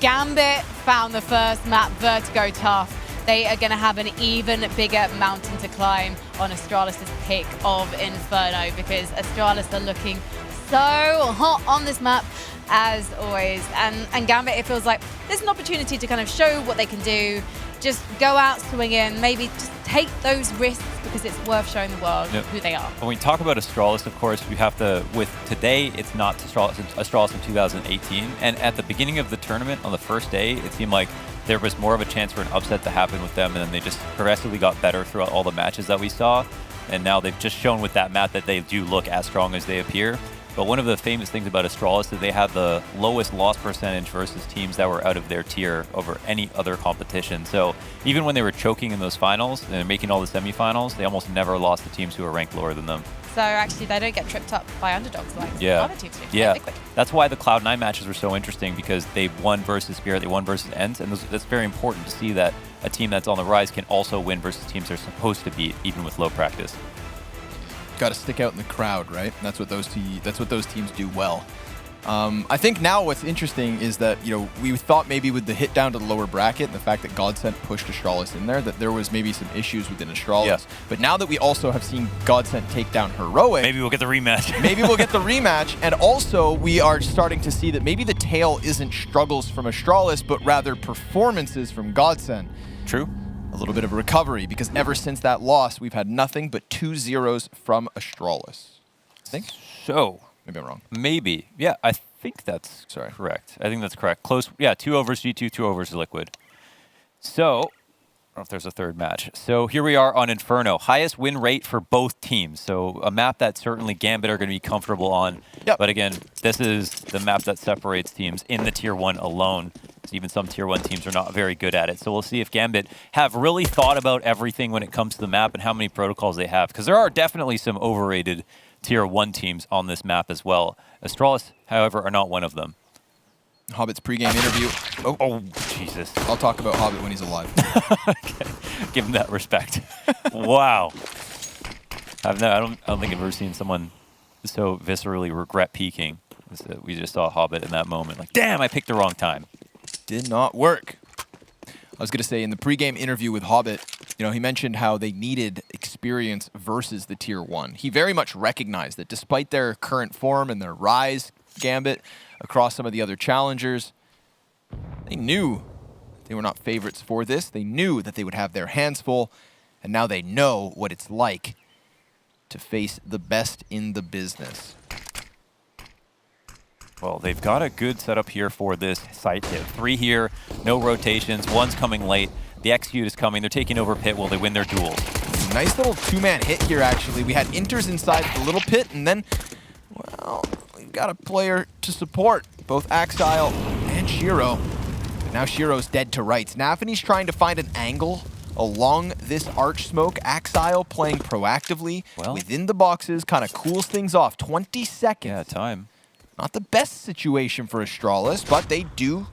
Gambit found the first map, Vertigo tough. They are going to have an even bigger mountain to climb on Astralis' pick of Inferno, because Astralis are looking so hot on this map as always. And Gambit, it feels like there's an opportunity to kind of show what they can do. Just go out swinging, maybe just take those risks, because it's worth showing the world who they are. When we talk about Astralis, of course, we have to, with today, it's not Astralis in 2018. And at the beginning of the tournament, on the first day, it seemed like there was more of a chance for an upset to happen with them, and then they just progressively got better throughout all the matches that we saw. And now they've just shown with that map that they do look as strong as they appear. But one of the famous things about Astralis is that they had the lowest loss percentage versus teams that were out of their tier over any other competition. So even when they were choking in those finals and making all the semifinals, they almost never lost to teams who were ranked lower than them. So actually, they don't get tripped up by underdogs like other teams do. Yeah, that's why the Cloud9 matches were so interesting, because they won versus Spirit, they won versus ENCE, and that's very important to see that a team that's on the rise can also win versus teams they're supposed to beat, even with low practice. Got to stick out in the crowd, right? That's what those teams do well. I think now what's interesting is that, you know, we thought maybe with the hit down to the lower bracket and the fact that Godsent pushed Astralis in there, that there was maybe some issues within Astralis. Yes. But now that we also have seen Godsent take down Heroic, maybe we'll get the rematch. Maybe we'll get the rematch. And also we are starting to see that maybe the tail isn't struggles from Astralis, but rather performances from Godsent. True. A little bit of a recovery, because ever since that loss, we've had nothing but 2 0s from Astralis. I think? So. Maybe I'm wrong. Maybe. Yeah, I think that's correct. I think that's correct. Close. Yeah, 2-0 versus G2, 2-0 versus Liquid. So, I don't know if there's a third match. So here we are on Inferno. Highest win rate for both teams. So a map that certainly Gambit are going to be comfortable on. Yep. But again, this is the map that separates teams in the Tier 1 alone. So even some Tier 1 teams are not very good at it. So we'll see if Gambit have really thought about everything when it comes to the map and how many protocols they have. Because there are definitely some overrated Tier 1 teams on this map as well. Astralis, however, are not one of them. Hobbit's pregame interview. Oh, Jesus. I'll talk about Hobbit when he's alive. Okay. Give him that respect. Wow. I don't think I've ever seen someone so viscerally regret peaking. We just saw Hobbit in that moment. Like, damn, I picked the wrong time. Did not work. I was going to say, in the pregame interview with Hobbit, you know, he mentioned how they needed experience versus the Tier 1. He very much recognized that despite their current form and their rise, Gambit, across some of the other challengers, they knew they were not favorites for this. They knew that they would have their hands full, and now they know what it's like to face the best in the business. Well, they've got a good setup here for this site hit. 3 here, no rotations, 1's coming late. The execute is coming. They're taking over pit while they win their duels. Nice little 2-man hit here, actually. We had Inters inside the little pit, and then, well, we've got a player to support both Axile and Shiro. But now Shiro's dead to rights. Nafany's trying to find an angle along this arch smoke. Axile playing proactively within the boxes, kind of cools things off. 20 seconds. Yeah, time. Not the best situation for Astralis, but they do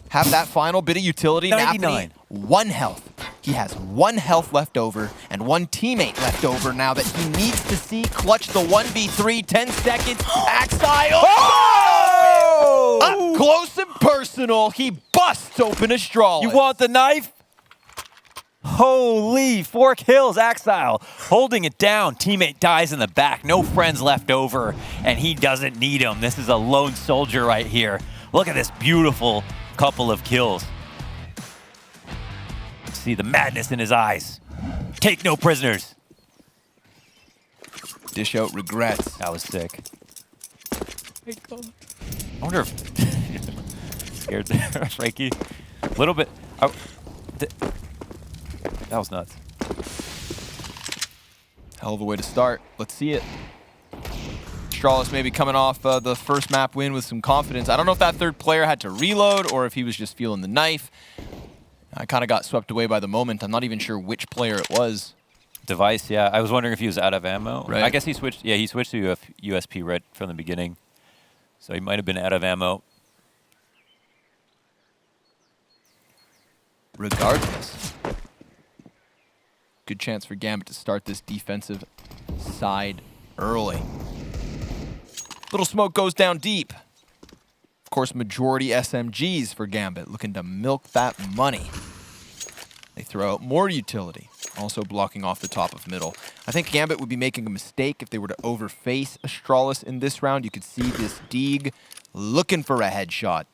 have that final bit of utility. 99. Nafany, 1 health. He has 1 health left over and 1 teammate left over now that he needs to see clutch the 1v3. 10 seconds. Axile. Up close and personal. He busts open Astralis. You want the knife? Holy, 4 kills, Axile holding it down. Teammate dies in the back, no friends left over, and he doesn't need them. This is a lone soldier right here. Look at this beautiful couple of kills. See the madness in his eyes. Take no prisoners. Dish out regrets. That was sick. I wonder if scared there, Frankie. A little bit. That was nuts. Hell of a way to start. Let's see it. Astralis maybe coming off the first map win with some confidence. I don't know if that third player had to reload or if he was just feeling the knife. I kind of got swept away by the moment. I'm not even sure which player it was. Device, yeah. I was wondering if he was out of ammo. Right. I guess he switched. Yeah, he switched to USP right from the beginning. So he might have been out of ammo. Regardless, good chance for Gambit to start this defensive side early. Little smoke goes down deep. Of course, majority SMGs for Gambit, looking to milk that money. They throw out more utility, also blocking off the top of middle. I think Gambit would be making a mistake if they were to overface Astralis in this round. You could see this Deeg looking for a headshot.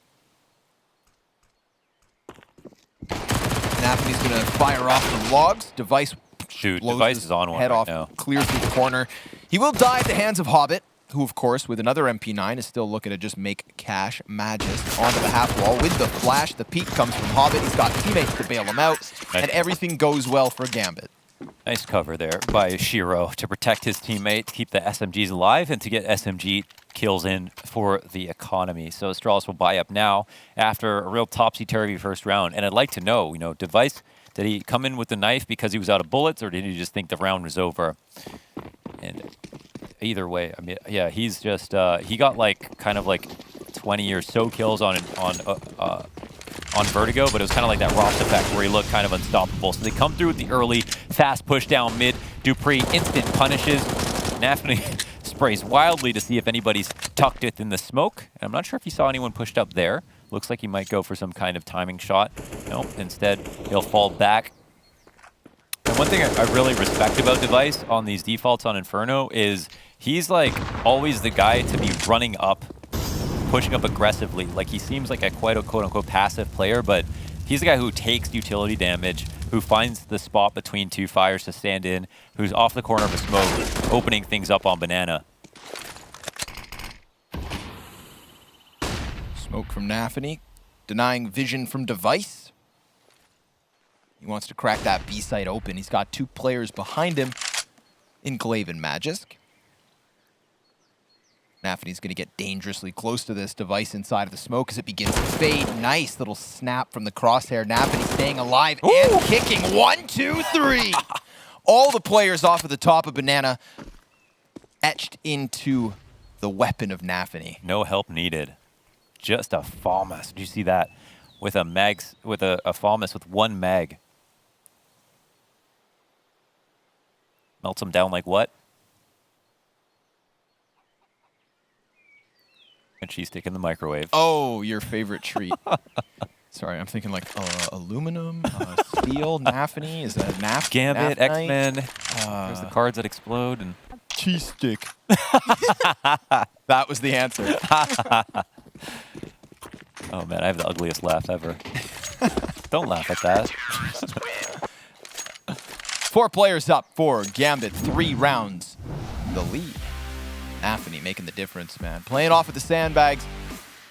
Nafany's going to fire off the logs. Device Shoot, Device is on one head right off, now. clears through the corner. He will die at the hands of Hobbit, who, of course, with another MP9, is still looking to just make cash. Magist onto the half wall with the flash. The peek comes from Hobbit. He's got teammates to bail him out, and everything goes well for Gambit. Nice cover there by Shiro to protect his teammate, to keep the SMGs alive, and to get SMG kills in for the economy. So Astralis will buy up now after a real topsy-turvy first round. And I'd like to know, Device, did he come in with the knife because he was out of bullets, or did he just think the round was over? And either way, I mean, yeah, he's just, he got kind of 20 or so kills on Vertigo, but it was kind of like that Ross effect where he looked kind of unstoppable. So they come through with the early fast push down mid. Dupree instant punishes. Nafany sprays wildly to see if anybody's tucked it in the smoke. And I'm not sure if he saw anyone pushed up there. Looks like he might go for some kind of timing shot. Nope, instead he'll fall back. And one thing I really respect about Device on these defaults on Inferno is he's always the guy to be running up, pushing up aggressively. He seems like a quite a quote-unquote passive player, but he's the guy who takes utility damage, who finds the spot between two fires to stand in, who's off the corner of a smoke, opening things up on Banana. Smoke from Nafany, denying vision from Device. He wants to crack that B site open. He's got two players behind him, Enclave and Magisk. Nafany's going to get dangerously close to this Device inside of the smoke as it begins to fade. Nice little snap from the crosshair. Nafany staying alive and kicking. 1, 2, 3. All the players off of the top of Banana etched into the weapon of Nafany. No help needed. Just a FAMAS. Did you see that? With a mags, with a FAMAS with one mag. Melts him down like what? A cheese stick in the microwave. Oh, your favorite treat. Sorry, I'm thinking aluminum, steel, Nafany. Is that Naf? Gambit, Nafnite? X-Men. There's the cards that explode and cheese stick. That was the answer. Oh man, I have the ugliest laugh ever. Don't laugh at that. 4 players up for Gambit. 3 rounds. The lead. Nafany making the difference, man. Playing off of the sandbags,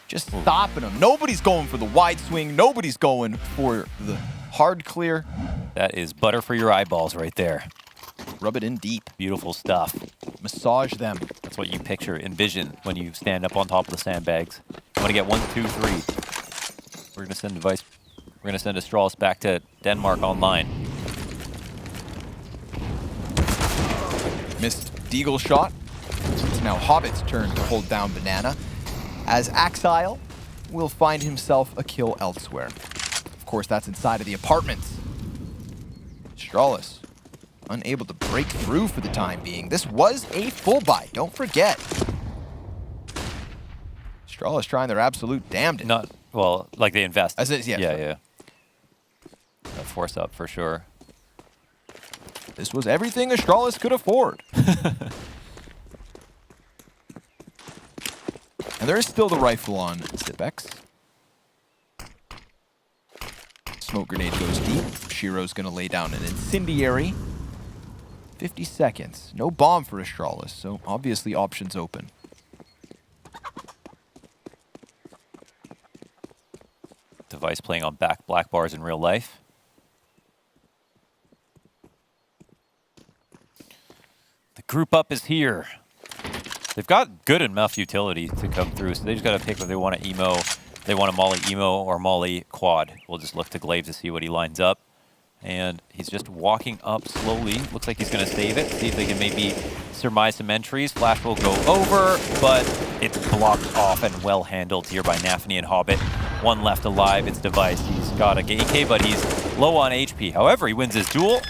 just stopping them. Nobody's going for the wide swing. Nobody's going for the hard clear. That is butter for your eyeballs right there. Rub it in deep. Beautiful stuff. Massage them. That's what you picture, envision when you stand up on top of the sandbags. I'm gonna get 1, 2, 3. We're gonna send Device. We're gonna send Astralis back to Denmark online. Missed Deagle shot. It's now Hobbit's turn to hold down Banana, as Axile will find himself a kill elsewhere. Of course, that's inside of the apartments. Astralis unable to break through for the time being. This was a full buy, don't forget. Astralis trying their absolute damnedest. Not, well, like they invest. As is, yeah. Yeah. A force up for sure. This was everything Astralis could afford. And there is still the rifle on Zipex. Smoke grenade goes deep. Shiro's going to lay down an incendiary. 50 seconds. No bomb for Astralis, so obviously options open. Device playing on black bars in real life. The group up is here. They've got good enough utility to come through, so they just got to pick if they want to emo, they want a Molly emo or Molly quad. We'll just look to Glaive to see what he lines up. And he's just walking up slowly. Looks like he's going to save it. See if they can maybe surmise some entries. Flash will go over, but it's blocked off and well handled here by Nafany and Hobbit. 1 left alive. It's Device. He's got a AK, but he's low on HP. However, he wins his duel.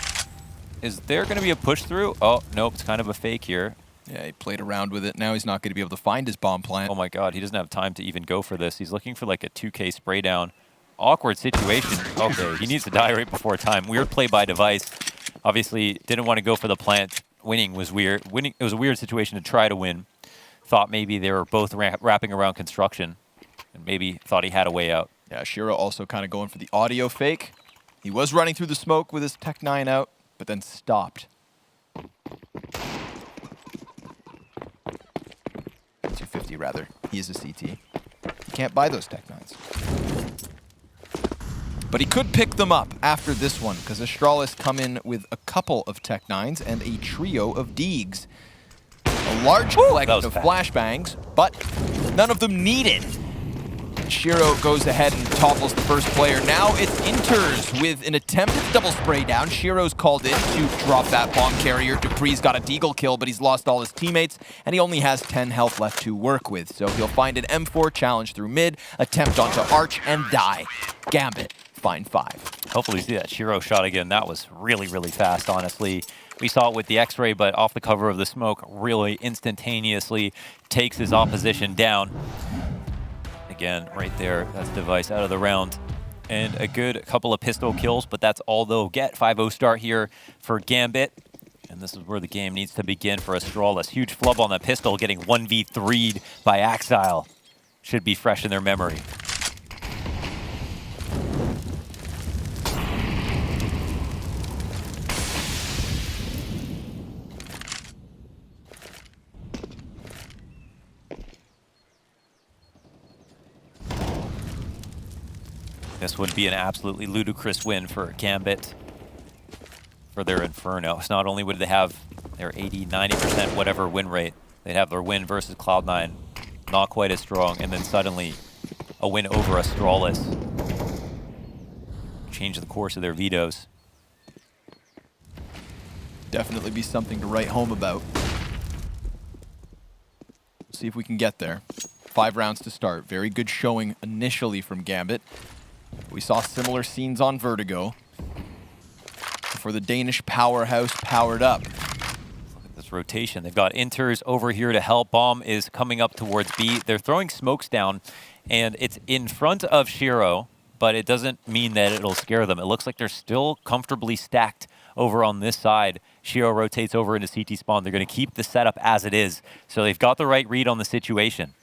Is there going to be a push through? Oh, nope. It's kind of a fake here. Yeah, he played around with it. Now he's not going to be able to find his bomb plant. Oh my god, he doesn't have time to even go for this. He's looking for like a 2K spray down. Awkward situation. Okay, he needs to die right before time. Weird play by Device. Obviously, didn't want to go for the plant. Winning was weird. It was a weird situation to try to win. Thought maybe they were both wrapping around construction, and maybe thought he had a way out. Yeah, Shiro also kind of going for the audio fake. He was running through the smoke with his Tech 9 out, but then stopped. 250 rather. He is a CT. You can't buy those Tech 9s. But he could pick them up after this one, because Astralis come in with a couple of Tech 9s and a trio of Deegs. A large collection of flashbangs, but none of them needed. Shiro goes ahead and topples the first player. Now it's Inters with an attempted double spray down. Shiro's called in to drop that bomb carrier. Dupree's got a deagle kill, but he's lost all his teammates, and he only has 10 health left to work with. So he'll find an M4 challenge through mid, attempt onto Arch, and die. Gambit, find 5. Hopefully see that Shiro shot again. That was really, really fast, honestly. We saw it with the X-ray, but off the cover of the smoke, really instantaneously takes his opposition down. Again, right there, that's Device out of the round. And a good couple of pistol kills, but that's all they'll get. 5-0 start here for Gambit. And this is where the game needs to begin for Astralis. Huge flub on the pistol, getting 1v3'd by Axile. Should be fresh in their memory. This would be an absolutely ludicrous win for Gambit for their Inferno. So not only would they have their 80, 90% whatever win rate, they'd have their win versus Cloud9 not quite as strong, and then suddenly a win over Astralis. Change the course of their vetoes. Definitely be something to write home about. See if we can get there. 5 rounds to start. Very good showing initially from Gambit. We saw similar scenes on Vertigo before the Danish powerhouse powered up. Look at this rotation. They've got Inters over here to help. Bomb is coming up towards B. They're throwing smokes down, and it's in front of Shiro, but it doesn't mean that it'll scare them. It looks like they're still comfortably stacked over on this side. Shiro rotates over into CT spawn. They're going to keep the setup as it is, so they've got the right read on the situation.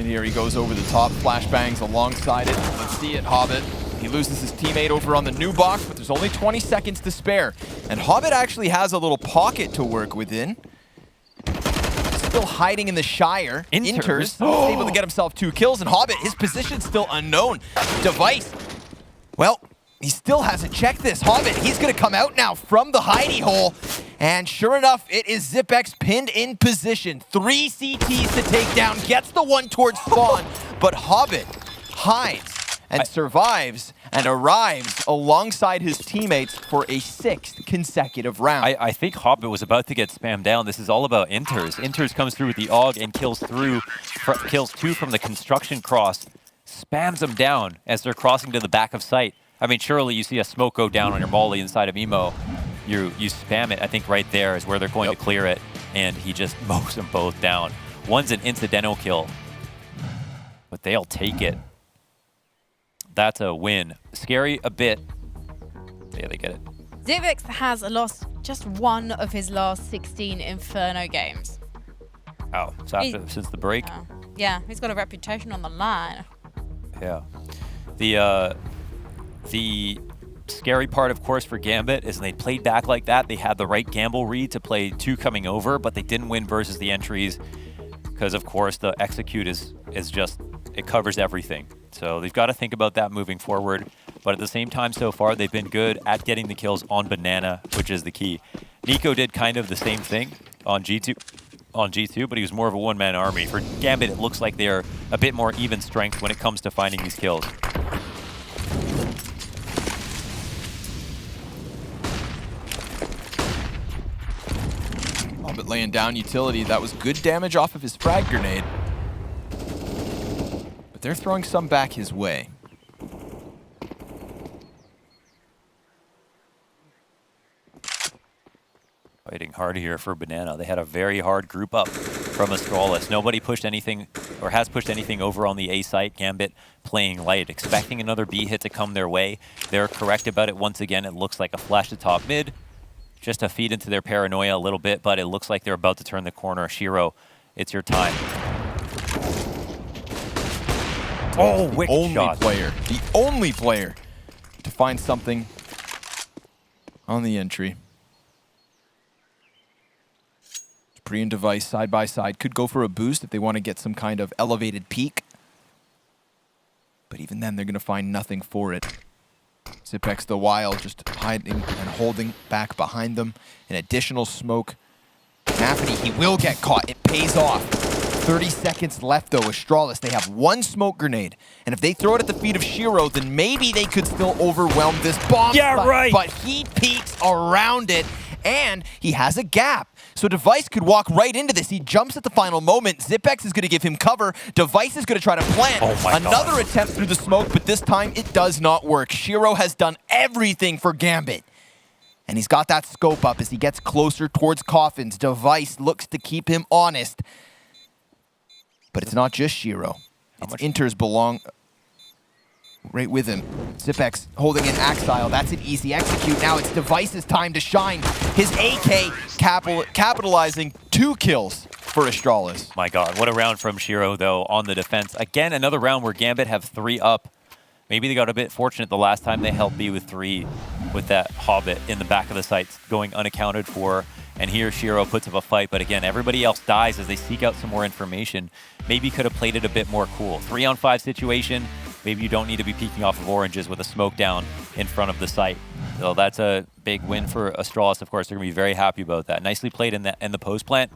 Here he goes over the top, flashbangs alongside it. Let's see it, Hobbit. He loses his teammate over on the new box, but there's only 20 seconds to spare. And Hobbit actually has a little pocket to work within. Still hiding in the Shire. Inters able to get himself 2 kills, and Hobbit, his position still unknown. Device, well, he still hasn't checked this. Hobbit, he's going to come out now from the hidey hole. And sure enough, it is ZipX pinned in position. 3 CTs to take down, gets the one towards spawn. But Hobbit hides and survives and arrives alongside his teammates for a 6th consecutive round. I think Hobbit was about to get spammed down. This is all about Inters. Inters comes through with the AUG and kills 2 from the construction cross. Spams them down as they're crossing to the back of site. I mean, surely you see a smoke go down on your molly inside of Emo. You spam it. I think right there is where they're going to clear it, and he just mows them both down. One's an incidental kill, but they'll take it. That's a win. Scary a bit. Yeah, they get it. ZipX has lost just one of his last 16 Inferno games. Oh, so since the break? Yeah, he's got a reputation on the line. Yeah. The scary part, of course, for Gambit is they played back like that. They had the right gamble read to play 2 coming over, but they didn't win versus the entries because, of course, the execute is just, it covers everything. So they've got to think about that moving forward. But at the same time, so far, they've been good at getting the kills on Banana, which is the key. Nico did kind of the same thing on G2, but he was more of a one-man army. For Gambit, it looks like they're a bit more even strength when it comes to finding these kills. But laying down utility, that was good damage off of his frag grenade. But they're throwing some back his way. Fighting hard here for Banana. They had a very hard group up from Astralis. Nobody pushed anything, or has pushed anything over on the A site. Gambit playing light, expecting another B hit to come their way. They're correct about it once again. It looks like a flash to top mid, just to feed into their paranoia a little bit, but it looks like they're about to turn the corner. Shiro, it's your time. Oh, wicked shot. The only player to find something on the entry. Dupree and Device side by side could go for a boost if they want to get some kind of elevated peak. But even then, they're going to find nothing for it. Zipex the Wild just hiding and holding back behind them. An additional smoke. Nafany, he will get caught. It pays off. 30 seconds left, though. Astralis, they have one smoke grenade. And if they throw it at the feet of Shiro, then maybe they could still overwhelm this bomb. Yeah, right. But he peeks around it, and he has a gap. So Device could walk right into this. He jumps at the final moment. Zipex is going to give him cover. Device is going to try to plant another attempt through the smoke, but this time it does not work. Shiro has done everything for Gambit. And he's got that scope up as he gets closer towards Coffins. Device looks to keep him honest. But it's not just Shiro. It's Inters belong right with him. Zipex holding in Axile. That's an easy execute. Now it's Device's time to shine. His AK capitalizing 2 kills for Astralis. My God, what a round from Shiro, though, on the defense. Again, another round where Gambit have 3 up. Maybe they got a bit fortunate the last time they held B with 3 with that Hobbit in the back of the sights going unaccounted for. And here Shiro puts up a fight, but again, everybody else dies as they seek out some more information. Maybe could have played it a bit more cool. 3-on-5 situation. Maybe you don't need to be peeking off of oranges with a smoke down in front of the site. So that's a big win for Astralis. Of course, they're going to be very happy about that. Nicely played in the post plant,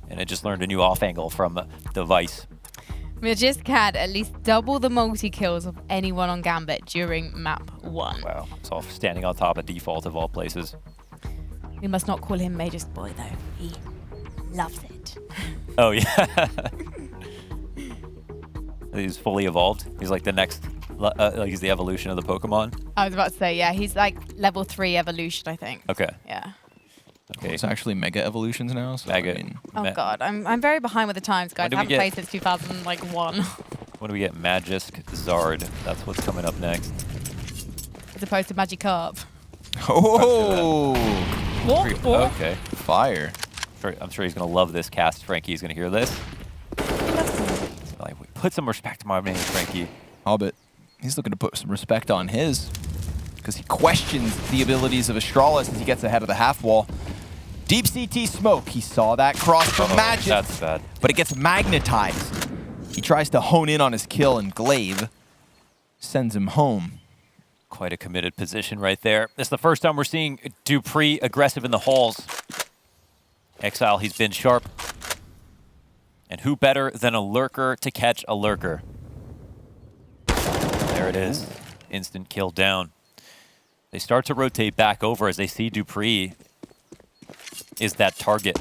and it just learned a new off angle from Device. Magisk had at least double the multi-kills of anyone on Gambit during map 1. Wow, it's all standing on top of default of all places. We must not call him Magisk Boy, though. He loves it. Oh, yeah. He's fully evolved. He's like the next, he's the evolution of the Pokemon. I was about to say, yeah, he's like level 3 evolution, I think. Okay. Yeah. Okay. It's actually Mega Evolutions now. So Mega. I mean, Oh, God. I'm very behind with the times, guys. I haven't played since 2001. When do we get Magisk Zard? That's what's coming up next. As opposed to Magikarp. Oh! What? Okay. Fire. I'm sure he's going to love this cast. Frankie's going to hear this. Like, put some respect on my name, Frankie. Hobbit, he's looking to put some respect on his, because he questions the abilities of Astralis as he gets ahead of the half wall. Deep CT smoke. He saw that cross from Magic. That's bad. But it gets magnetized. He tries to hone in on his kill, and Glaive sends him home. Quite a committed position right there. It's the first time we're seeing Dupree aggressive in the halls. Exile, he's been sharp. And who better than a lurker to catch a lurker? There it is. Instant kill down. They start to rotate back over as they see Dupree is that target.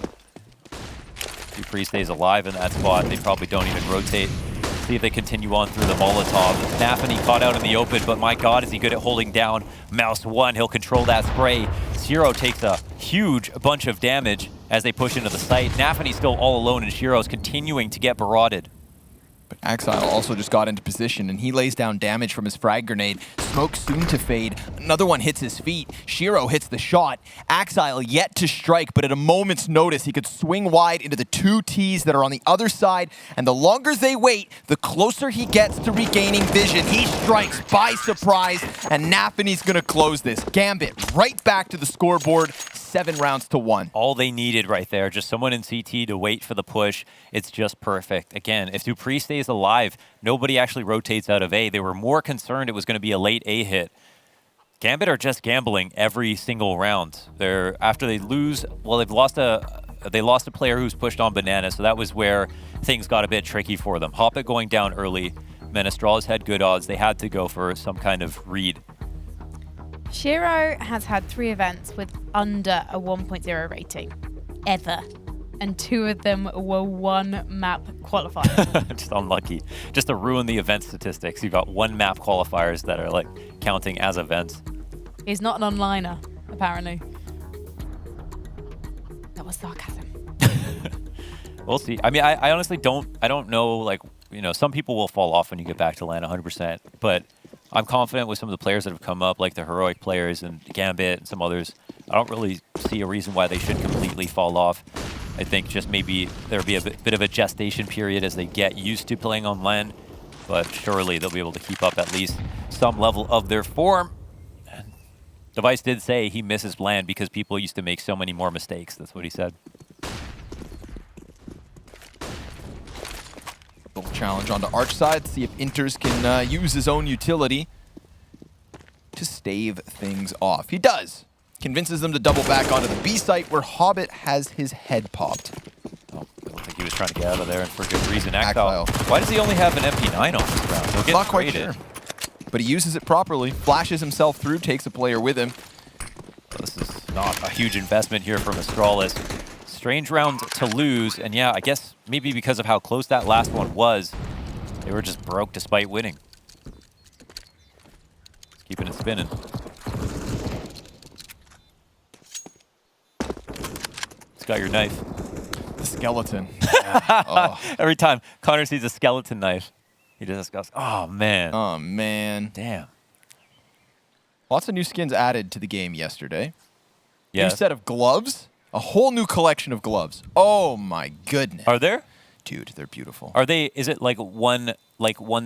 Dupree stays alive in that spot. They probably don't even rotate. See if they continue on through the Molotov. Nafany caught out in the open, but my God, is he good at holding down Mouse 1. He'll control that spray. Shiro takes a huge bunch of damage as they push into the site. Nafany's still all alone, and Shiro's continuing to get barraged. But Axile also just got into position, and he lays down damage from his frag grenade. Smoke soon to fade. Another one hits his feet. Shiro hits the shot. Axile yet to strike, but at a moment's notice, he could swing wide into the 2 Ts that are on the other side, and the longer they wait, the closer he gets to regaining vision. He strikes by surprise, and Nafany's going to close this. Gambit right back to the scoreboard, 7-1. All they needed right there, just someone in CT to wait for the push. It's just perfect. Again, if Dupree stays alive, nobody actually rotates out of A. They were more concerned it was going to be a late A hit. Gambit are just gambling every single round. After they lose, well, they lost a player who's pushed on Banana, so that was where things got a bit tricky for them. Hoppit going down early, then Astralis had good odds. They had to go for some kind of read. Shiro has had 3 events with under a 1.0 rating, ever. And 2 of them were 1 map qualifiers. Just unlucky. Just to ruin the event statistics. You've got 1 map qualifiers that are like counting as events. He's not an onliner, apparently. was sarcasm. We'll see. I mean, I honestly don't know, like, you know, some people will fall off when you get back to LAN 100%, but I'm confident with some of the players that have come up, like the heroic players and Gambit and some others. I don't really see a reason why they should completely fall off. I think just maybe there'll be a bit of a gestation period as they get used to playing on LAN, but surely they'll be able to keep up at least some level of their form. And Device did say he misses LAN because people used to make so many more mistakes. That's what he said. Little challenge onto Arch side, see if Inters can use his own utility to stave things off. He does. Convinces them to double back onto the B site where Hobbit has his head popped. Oh, I don't think he was trying to get out of there, and for good reason. Axile. Why does he only have an MP9 on this round? He'll get Not quite traded. sure. But he uses it properly, flashes himself through, takes a player with him. Well, this is not a huge investment here from Astralis. Strange round to lose, and yeah, I guess maybe because of how close that last one was, they were just broke despite winning. Just keeping it spinning. It's got your knife. The skeleton. Every time Connor sees a skeleton knife, he just goes, oh man. Oh man. Damn. Lots of new skins added to the game yesterday. Yeah. New set of gloves. A whole new collection of gloves. Oh my goodness. Are there? Dude, they're beautiful. Are they, is it like one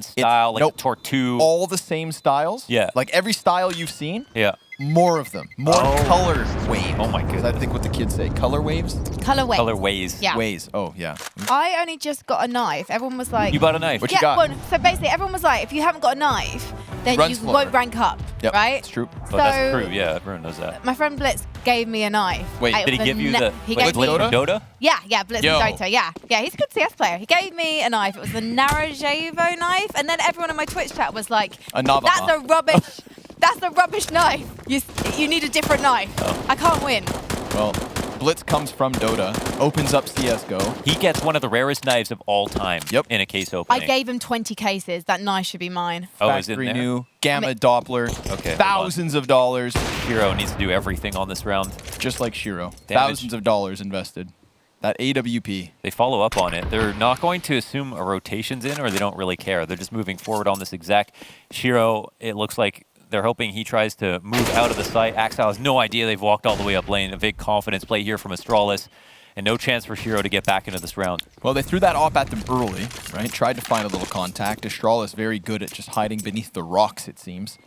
style, like nope. a Tortue? All the same styles? Yeah. Like every style you've seen? Yeah. More of them. More color waves. Oh my goodness. I think what the kids say. Color waves? Colorway. Colorways. Yeah. Ways. Oh, yeah. I only just got a knife. Everyone was like... You bought a knife. What you got? Well, so basically, everyone was like, if you haven't got a knife, then Run you slower. won't rank up, Yep, right? it's true. Oh, that's true. Yeah, everyone knows that. My friend Blitz gave me a knife. Wait, It Did he was a give you ne- the He wait, gave me... Dota? Dota? Yeah, Blitz Yo. and Dota, yeah. He's a good CS player. He gave me a knife. It was the Narajevo knife, and then everyone in my Twitch chat was like, A Navaja. that's a rubbish... That's a rubbish knife. You need a different knife. Oh. I can't win. Well, Blitz comes from Dota, opens up CSGO. He gets one of the rarest knives of all time Yep. in a case I opening. gave him 20 cases. That knife should be mine. Oh, is it Factory there? new, Gamma I mean- Doppler, Okay, hold on. thousands of dollars, Hero needs to do everything on this round. just like Shiro. Damage. Thousands of dollars invested. That AWP. They follow up on it. They're not going to assume a rotation's in, or they don't really care. They're just moving forward on this exec. Shiro, it looks like they're hoping he tries to move out of the site. Axile has no idea they've walked all the way up lane. A big confidence play here from Astralis, and no chance for Shiro to get back into this round. Well, they threw that op at them early, right? Tried to find a little contact. Astralis very good at just hiding beneath the rocks, it seems.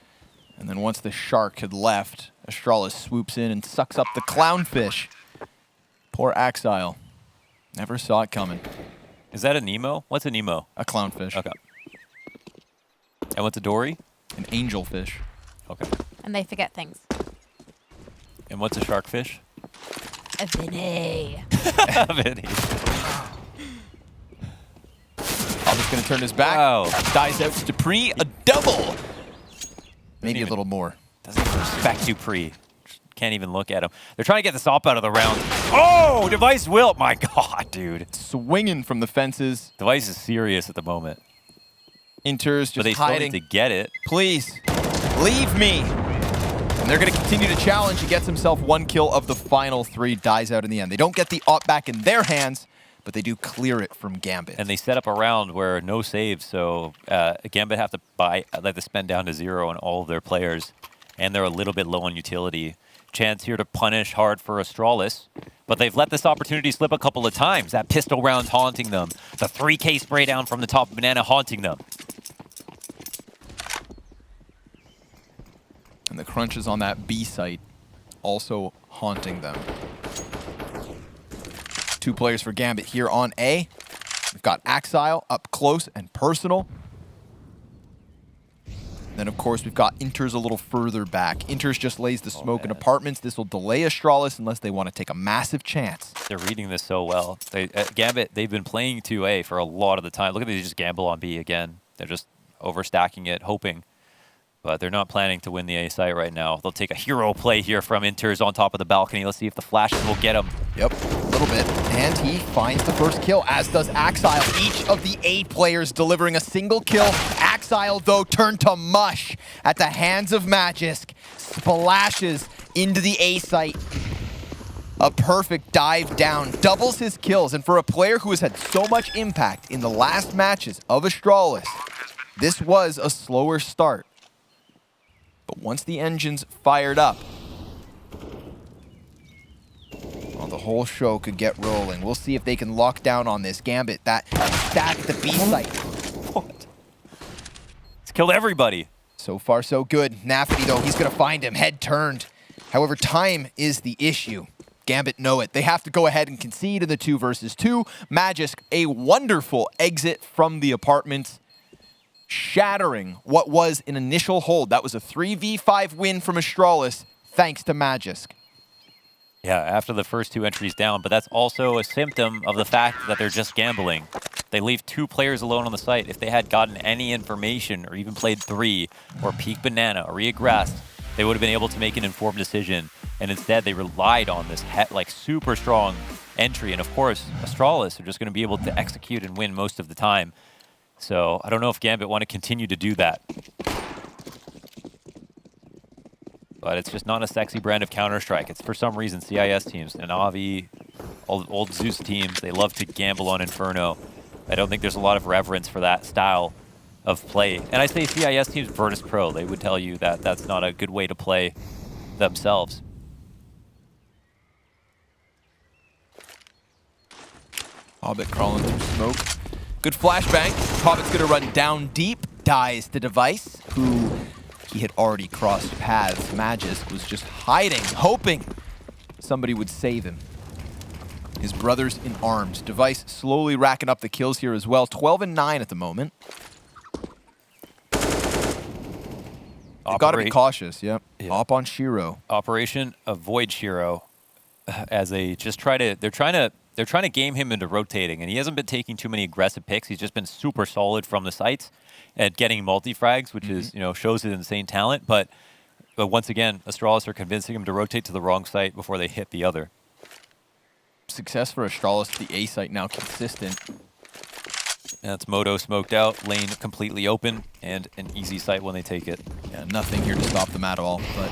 And then once the shark had left, Astralis swoops in and sucks up the clownfish. Poor Axile. Never saw it coming. Is that a Nemo? What's a Nemo? A clownfish. Okay. And what's a Dory? An angelfish. Okay. And they forget things. And what's a sharkfish? A Vinny. Vinny. Hobbit's going to turn his back. Wow. Dies out to Dupree. A double. Maybe a even- little more. Doesn't even respect Dupree. Can't even look at him. They're trying to get this op out of the round. Oh, Device will. My God, dude. Swinging from the fences. Device is serious at the moment. Inters But they just still hiding. need to get it. Please, leave me. And they're going to continue to challenge. He gets himself one kill of the final three, dies out in the end. They don't get the op back in their hands, but they do clear it from Gambit. And they set up a round where no saves, so Gambit have to let the spend down to 0 on all of their players, and they're a little bit low on utility. Chance here to punish hard for Astralis, but they've let this opportunity slip a couple of times. That pistol round haunting them. The 3K spray down from the top of Banana haunting them. And the crunches on that B site also haunting them. 2 players for Gambit here on A. We've got Axile up close and personal. Then, of course, we've got Inters a little further back. Inters just lays the smoke in man. apartments. This will delay Astralis unless they want to take a massive chance. They're reading this so well. Gambit, they've been playing 2A for a lot of the time. Look at they just gamble on B again. They're just overstacking it, hoping. But they're not planning to win the A site right now. They'll take a hero play here from Inters on top of the balcony. Let's see if the flashes will get him. Yep, a little bit. And he finds the first kill, as does Axile. Each of the 8 players delivering a single kill. Axile, though, turned to mush at the hands of Magisk. Splashes into the A site. A perfect dive down, doubles his kills, and for a player who has had so much impact in the last matches of Astralis, this was a slower start. But once the engines fired up, well, the whole show could get rolling. We'll see if they can lock down on this. Gambit, that stack at the B site. What? It's killed everybody. So far, so good. Nafty, though, he's going to find him, head turned. However, time is the issue. Gambit know it. They have to go ahead and concede in the 2 versus 2. Magisk, a wonderful exit from the apartments, shattering what was an initial hold. That was a 3v5 win from Astralis, thanks to Magisk. Yeah, after the first 2 entries down, but that's also a symptom of the fact that they're just gambling. They leave 2 players alone on the site. If they had gotten any information or even played 3 or peeked banana or regressed, they would have been able to make an informed decision. And instead, they relied on this super strong entry. And of course, Astralis are just going to be able to execute and win most of the time. So I don't know if Gambit want to continue to do that. But it's just not a sexy brand of Counter-Strike. It's for some reason CIS teams and Avi, old Zeus teams, they love to gamble on Inferno. I don't think there's a lot of reverence for that style of play. And I say CIS teams, Virtus Pro, they would tell you that that's not a good way to play themselves. Hobbit crawling through smoke. Good flashbang. Hobbit's going to run down deep, dies to Device, who he had already crossed paths. Magisk was just hiding, hoping somebody would save him. His brothers in arms. Device slowly racking up the kills here as well. 12 and 9 at the moment. You've got to be cautious, yep. Yeah. Op on Shiro. Operation avoid Shiro as they just they're trying to game him into rotating, and he hasn't been taking too many aggressive picks. He's just been super solid from the sites at getting multi-frags, which is, shows his insane talent. But once again, Astralis are convincing him to rotate to the wrong site before they hit the other. Success for Astralis at the A site now consistent. And that's Moto smoked out, lane completely open, and an easy site when they take it. Yeah, nothing here to stop them at all, but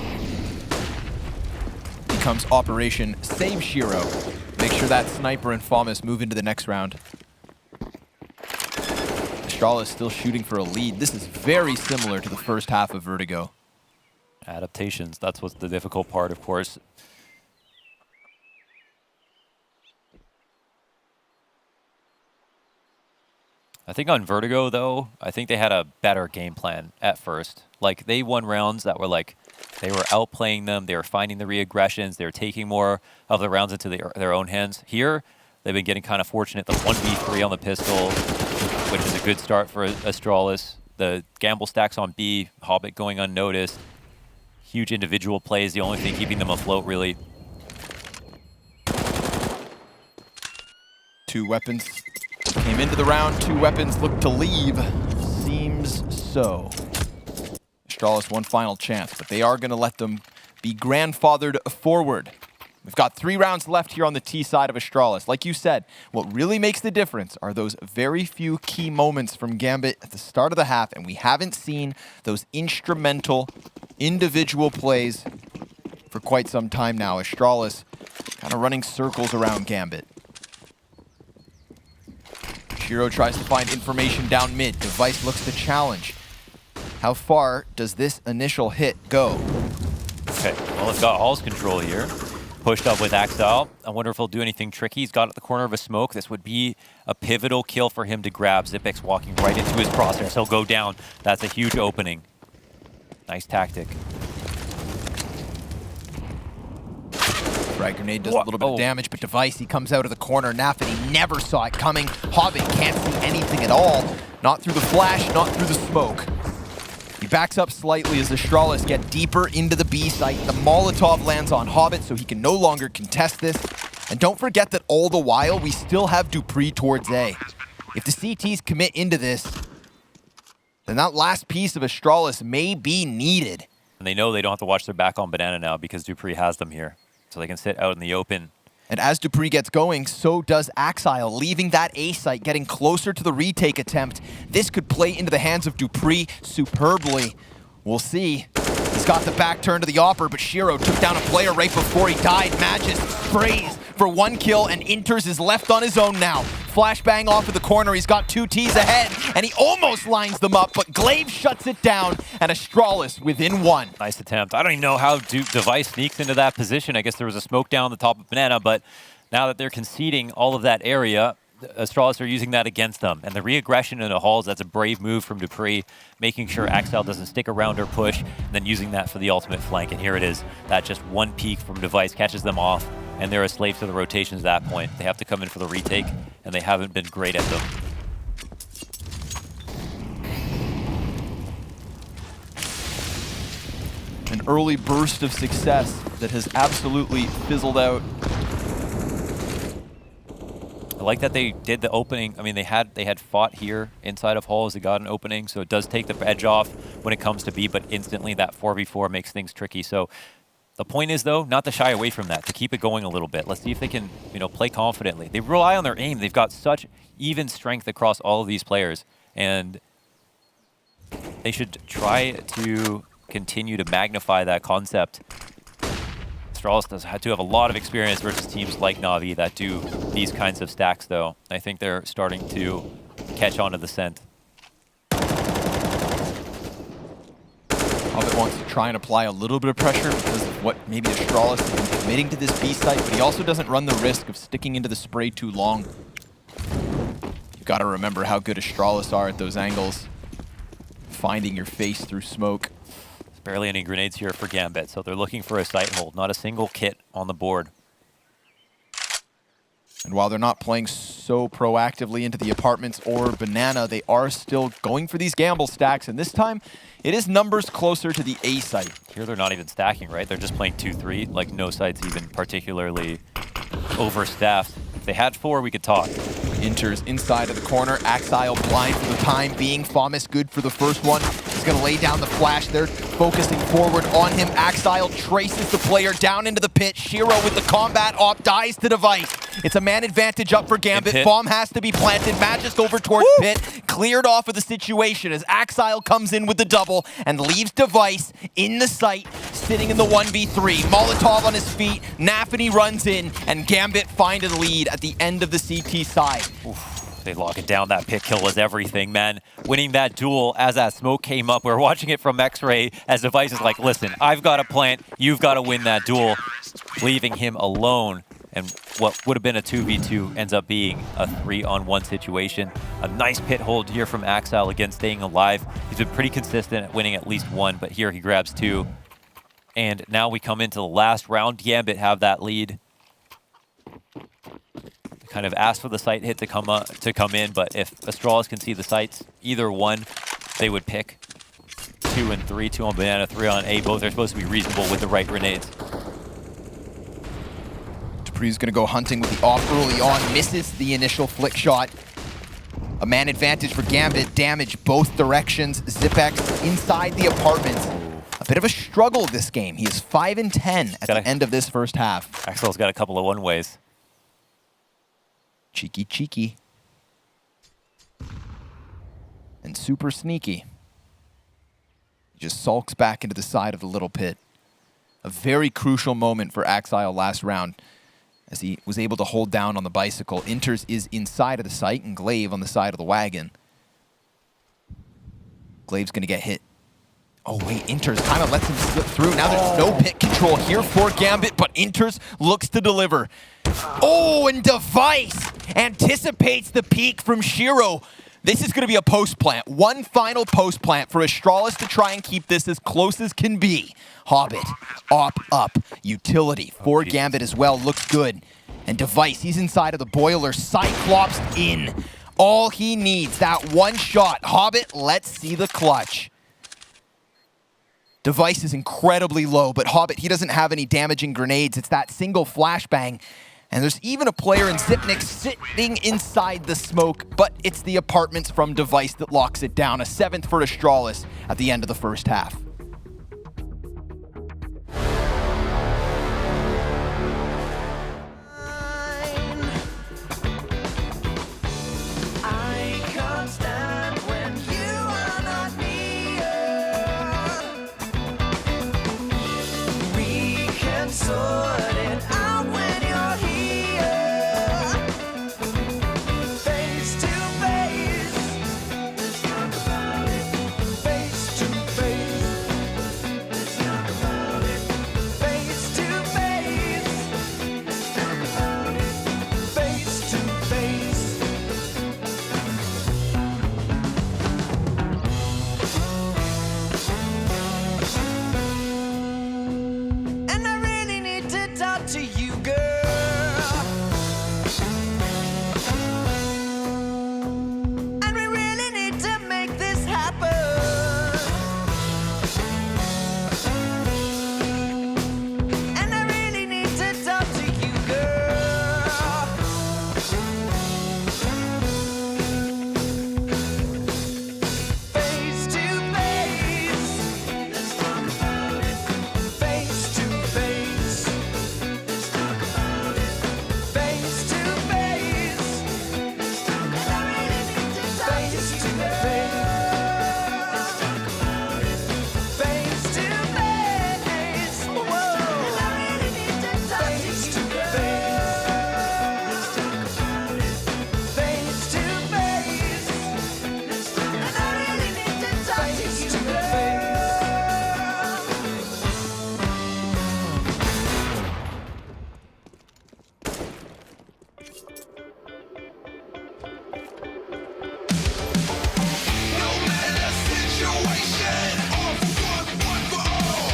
becomes Operation Save Shiro. Make sure that Sniper and Famas move into the next round. Astralis still shooting for a lead. This is very similar to the first half of Vertigo. Adaptations, that's what's the difficult part, of course. I think on Vertigo, though, I think they had a better game plan at first. Like, they won rounds that were like, they were outplaying them, they were finding the re-aggressions, they were taking more of the rounds into their own hands. Here, they've been getting kind of fortunate. The 1v3 on the pistol, which is a good start for Astralis. The gamble stacks on B, Hobbit going unnoticed. Huge individual plays, the only thing keeping them afloat, really. 2 weapons came into the round, 2 weapons look to leave. Seems so. Astralis one final chance, but they are going to let them be grandfathered forward. We've got 3 rounds left here on the T side of Astralis. Like you said, what really makes the difference are those very few key moments from Gambit at the start of the half, and we haven't seen those instrumental individual plays for quite some time now. Astralis kind of running circles around Gambit. Shiro tries to find information down mid. Device looks to challenge. How far does this initial hit go? Okay, well, it's got Hall's control here. Pushed up with Axel. I wonder if he'll do anything tricky. He's got at the corner of a smoke. This would be a pivotal kill for him to grab. Xyp9x walking right into his crosshairs. He'll go down. That's a huge opening. Nice tactic. Frag grenade does a little bit of damage, but Device, he comes out of the corner. Nafany never saw it coming. Hobbit can't see anything at all. Not through the flash, not through the smoke. He backs up slightly as the Astralis get deeper into the B site. The Molotov lands on Hobbit, so he can no longer contest this. And don't forget that all the while, we still have dupreeh towards A. If the CTs commit into this, then that last piece of Astralis may be needed. And they know they don't have to watch their back on Banana now because dupreeh has them here. So they can sit out in the open. And as dupreeh gets going, so does Axile, leaving that A site, getting closer to the retake attempt. This could play into the hands of dupreeh superbly. We'll see. The He's got the back turn to the Opper, but Shiro took down a player right before he died. Magis sprays for 1 kill, and Inters is left on his own now. Flashbang off of the corner. He's got 2 Ts ahead, and he almost lines them up, but Glaive shuts it down, and Astralis within 1. Nice attempt. I don't even know how Device sneaks into that position. I guess there was a smoke down the top of Banana, but now that they're conceding all of that area, Astralis are using that against them. And the re-aggression into halls, that's a brave move from Dupree, making sure Axel doesn't stick around or push, and then using that for the ultimate flank. And here it is. That just 1 peek from Device catches them off, and they're a slave to the rotations at that point. They have to come in for the retake, and they haven't been great at them. An early burst of success that has absolutely fizzled out. I like that they did the opening. I mean, they had fought here inside of halls. They got an opening, so it does take the edge off when it comes to B, but instantly that 4v4 makes things tricky. So the point is, though, not to shy away from that, to keep it going a little bit. Let's see if they can, play confidently. They rely on their aim. They've got such even strength across all of these players, and they should try to continue to magnify that concept. Astralis does have to have a lot of experience versus teams like Na'Vi that do these kinds of stacks, though. I think they're starting to catch on to the scent. Hobbit wants to try and apply a little bit of pressure because of what maybe Astralis has been committing to this B site, but he also doesn't run the risk of sticking into the spray too long. You've got to remember how good Astralis are at those angles, finding your face through smoke. Barely any grenades here for Gambit, so they're looking for a sight hold. Not a single kit on the board. And while they're not playing so proactively into the apartments or Banana, they are still going for these gamble stacks, and this time it is numbers closer to the A site. Here they're not even stacking, right? They're just playing 2-3, like no sites even particularly overstaffed. If they had 4, we could talk. Inters inside of the corner. Axile blind for the time being. Famas good for the first one. He's going to lay down the flash. They're focusing forward on him. Axile traces the player down into the pit. Shiro with the combat op dies to Device. It's a man advantage up for Gambit. Bomb has to be planted. Magisk over towards pit. Cleared off of the situation as Axile comes in with the double and leaves Device in the site, sitting in the 1v3. Molotov on his feet. Nafany runs in, and Gambit find a lead at the end of the CT side. Oof, they lock it down. That pit kill was everything, man. Winning that duel as that smoke came up. We're watching it from X-Ray as Device is like, listen, I've got a plant. You've got to win that duel. Leaving him alone. And what would have been a 2v2 ends up being a 3-on-1 situation. A nice pit hold here from Axel, again staying alive. He's been pretty consistent at winning at least 1, but here he grabs 2. And now we come into the last round. Gambit have that lead. Kind of asked for the site hit to come in, but if Astralis can see the sites, either one, they would pick. 2 and 3, 2 on Banana, 3 on A. Both are supposed to be reasonable with the right grenades. Dupree's going to go hunting with the off early on, misses the initial flick shot. A man advantage for Gambit, damage both directions. Zipex inside the apartments. A bit of a struggle this game. He is 5 and 10 at the end of this first half. Axel's got a couple of one-ways. Cheeky, cheeky. And super sneaky. He just sulks back into the side of the little pit. A very crucial moment for Axile last round as he was able to hold down on the bicycle. Inters is inside of the site and Glaive on the side of the wagon. Glaive's going to get hit. Oh wait, Inters kind of lets him slip through. Now there's no pit control here for Gambit, but Inters looks to deliver. Oh, and Device anticipates the peak from Shiro. This is going to be a post plant. One final post plant for Astralis to try and keep this as close as can be. Hobbit, op up, utility for Gambit as well, looks good. And Device, he's inside of the boiler, Cyclops in. All he needs, that one shot. Hobbit, let's see the clutch. Device is incredibly low, but Hobbit, he doesn't have any damaging grenades. It's that single flashbang. And there's even a player in Zipnik sitting inside the smoke, but it's the apartments from Device that locks it down. A 7th for Astralis at the end of the first half. sort it out when you're here. Face to face. Let's talk about it. Face to face. Let's talk about it. Face to face. Let's talk about it. Face to face. And I really need to talk to you, girl. And we really need to make this happen. And I really need to talk to you, girl. Face to face. Let's talk about it. Face to face. Let's talk about it. Face to face. Let's talk about it. And I really need to talk to you, girl. Let's talk about it. Face to face. Whoa. And I really need to talk to you, girl. Let's talk about it. Face to face. Let's talk. And I really need to talk to you, girl. No matter situation, all for one for all.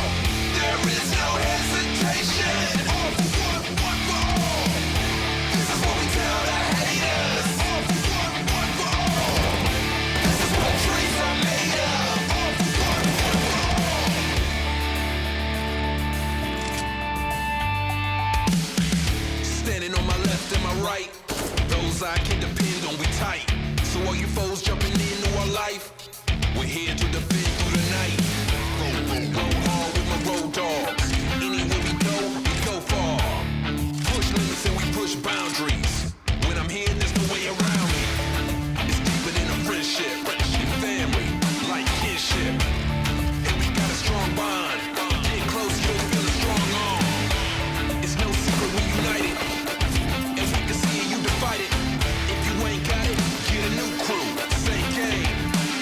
There is no hesitation. All for one for all. This is what we tell the haters. All for one for all. This is what dreams are made of. All for one for all. Standing on my left and my right, those I can depend on, we tight. So all you foes jumping into our life, we're here to defend through the night. Go hard with my road dogs. Anywhere we go far. Push limits and we push boundaries. When I'm here, there's no way around me. It's deeper than a friendship, and family, like kinship. And we got a strong bond. Get close, you'll feel a strong arm. It's no secret we're united. And we can see you divide it. If you ain't got it, get a new crew. Same game,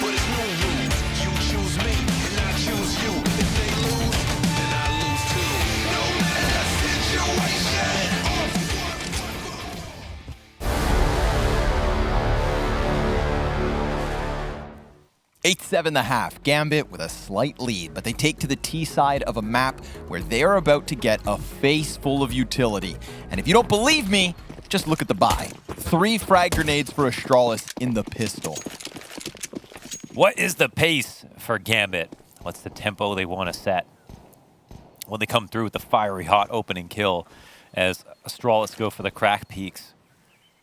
but it's new rules. You choose me, and I choose you. If they lose, then I lose too. No matter situation. 8-7 the half. Gambit with a slight lead, but they take to the T side of a map where they're about to get a face full of utility. And if you don't believe me, just look at the buy. 3 frag grenades for Astralis in the pistol. What is the pace for Gambit? What's the tempo they want to set when they come through with the fiery hot opening kill as Astralis go for the crack peaks?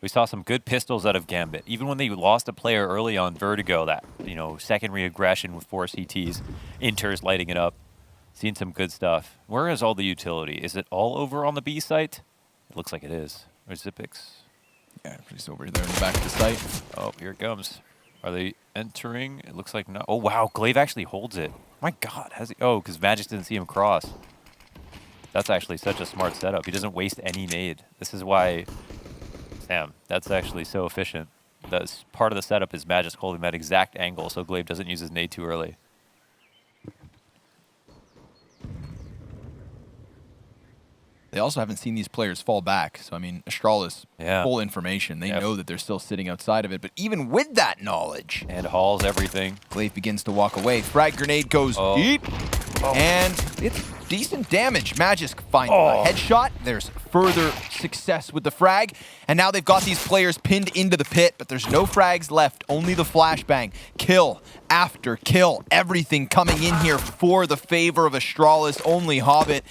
We saw some good pistols out of Gambit. Even when they lost a player early on Vertigo, that, secondary aggression with 4 CTs, Inter's lighting it up. Seen some good stuff. Where is all the utility? Is it all over on the B site? It looks like it is. Where's Zipix? Yeah, he's over there in the back of the site. Oh, here it comes. Are they entering? It looks like no. Oh, wow. Glaive actually holds it. My God. Has he? Oh, because Magic didn't see him cross. That's actually such a smart setup. He doesn't waste any nade. This is why... Damn, that's actually so efficient. That's part of the setup is Magic's holding that exact angle so Glaive doesn't use his nade too early. They also haven't seen these players fall back. So, I mean, Astralis, Yeah. full information. They know that they're still sitting outside of it. But even with that knowledge, And hauls everything. Glaive begins to walk away. Frag grenade goes deep. And it's decent damage. Magisk finds a headshot. There's further success with the frag. And now they've got these players pinned into the pit, but there's no frags left, only the flashbang. Kill after kill. Everything coming in here for the favor of Astralis. Only Hobbit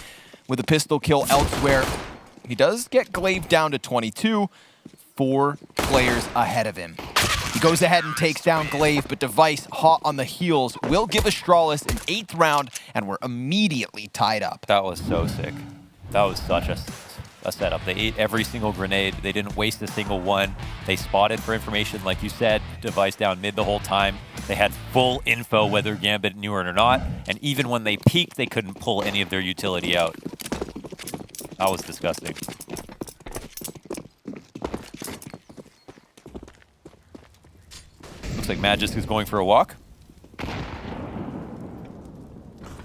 with a pistol kill elsewhere. He does get Glaive down to 22. 4 players ahead of him. He goes ahead and takes down Glaive, but Device, hot on the heels, will give Astralis an 8th round, and we're immediately tied up. That was so sick. That was such a setup. They ate every single grenade. They didn't waste a single one. They spotted for information, like you said, Device down mid the whole time. They had full info whether Gambit knew it or not, and even when they peeked, they couldn't pull any of their utility out. That was disgusting. Looks like Magisk is going for a walk.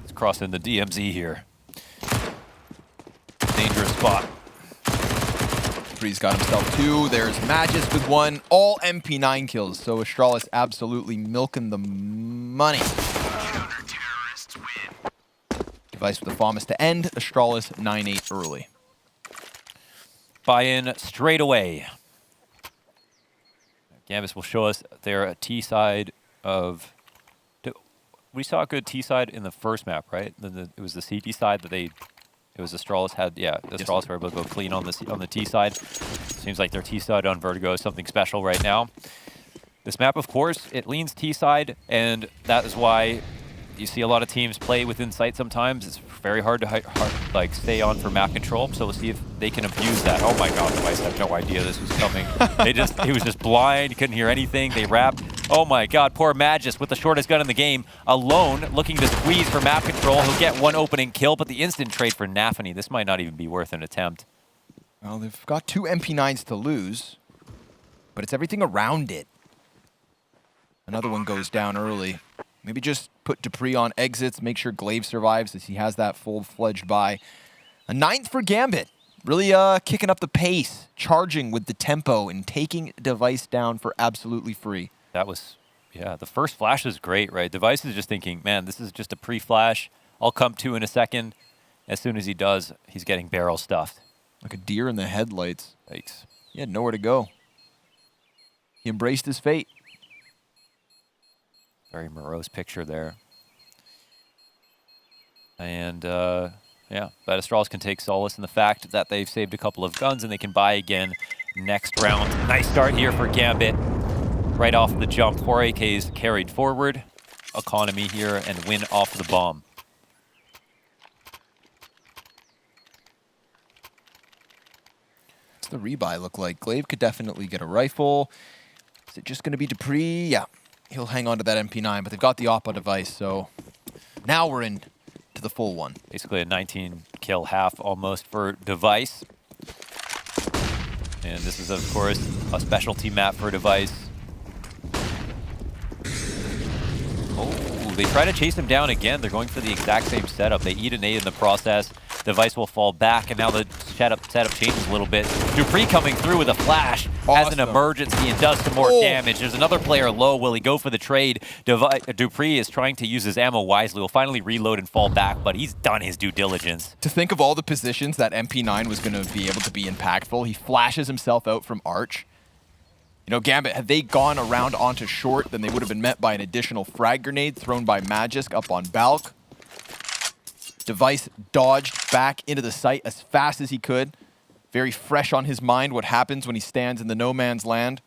He's crossing the DMZ here. Dangerous spot. Dupree's got himself 2. There's Magisk with 1. All MP9 kills. So Astralis absolutely milking the money. Device with the Famas to end. Astralis 9-8 early. Buy-in straight away. Gambit will show us their T side of. We saw a good T side in the first map, right? Then it was the CT side that they. It was Astralis had, yeah. Astralis were able to go clean on the T side. Seems like their T side on Vertigo is something special right now. This map, of course, it leans T side, and that is why you see a lot of teams play within sight sometimes. It's very hard to like stay on for map control. So we'll see if they can abuse that. Oh my God, Device had no idea this was coming. He was just blind, couldn't hear anything. They wrapped. Oh my God, poor Magisk with the shortest gun in the game, alone, looking to squeeze for map control. He'll get one opening kill, but the instant trade for Nafany, this might not even be worth an attempt. Well, they've got 2 MP9s to lose, but it's everything around it. Another one goes down early. Maybe just put Dupree on exits, make sure Glaive survives as he has that full-fledged buy. A 9th for Gambit. Really kicking up the pace, charging with the tempo, and taking Device down for absolutely free. That was, yeah, the first flash is great, right? Device is just thinking, man, this is just a pre-flash. I'll come to in a second. As soon as he does, he's getting barrel stuffed. Like a deer in the headlights. Yikes. He had nowhere to go. He embraced his fate. Very morose picture there. And, yeah, but Astralis can take solace in the fact that they've saved a couple of guns and they can buy again next round. Nice start here for Gambit. Right off the jump, 4 AKs carried forward. Economy here and win off the bomb. What's the rebuy look like? Glaive could definitely get a rifle. Is it just going to be Dupree? Yeah, he'll hang on to that MP9, but they've got the Oppo device, so now we're in to the full one. Basically a 19 kill half almost for Device. And this is, of course, a specialty map for Device. Oh, they try to chase him down again. They're going for the exact same setup. They eat a nade in the process. Device will fall back, and now the setup changes a little bit. Dupree coming through with a flash as an emergency and does some more damage. There's another player low. Will he go for the trade? Dupree is trying to use his ammo wisely. Will finally reload and fall back, but he's done his due diligence. To think of all the positions that MP9 was going to be able to be impactful, he flashes himself out from Arch. You know, Gambit, had they gone around onto short, then they would have been met by an additional frag grenade thrown by Magisk up on Balk. Device dodged back into the site as fast as he could. Very fresh on his mind what happens when he stands in the no man's land.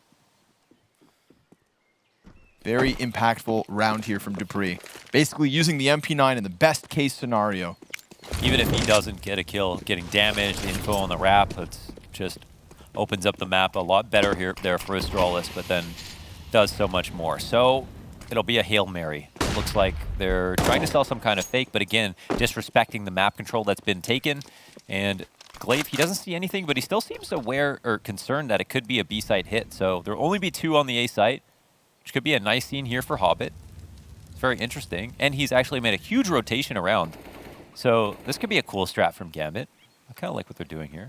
Very impactful round here from Dupree. Basically using the MP9 in the best case scenario. Even if he doesn't get a kill, getting damage, the info on the wrap, it's just opens up the map a lot better there for Astralis, but then does so much more. So it'll be a Hail Mary. Looks like they're trying to sell some kind of fake, but again, disrespecting the map control that's been taken. And Glaive, he doesn't see anything, but he still seems aware or concerned that it could be a B site hit. So there'll only be 2 on the A site, which could be a nice scene here for Hobbit. It's very interesting. And he's actually made a huge rotation around. So this could be a cool strat from Gambit. I kind of like what they're doing here.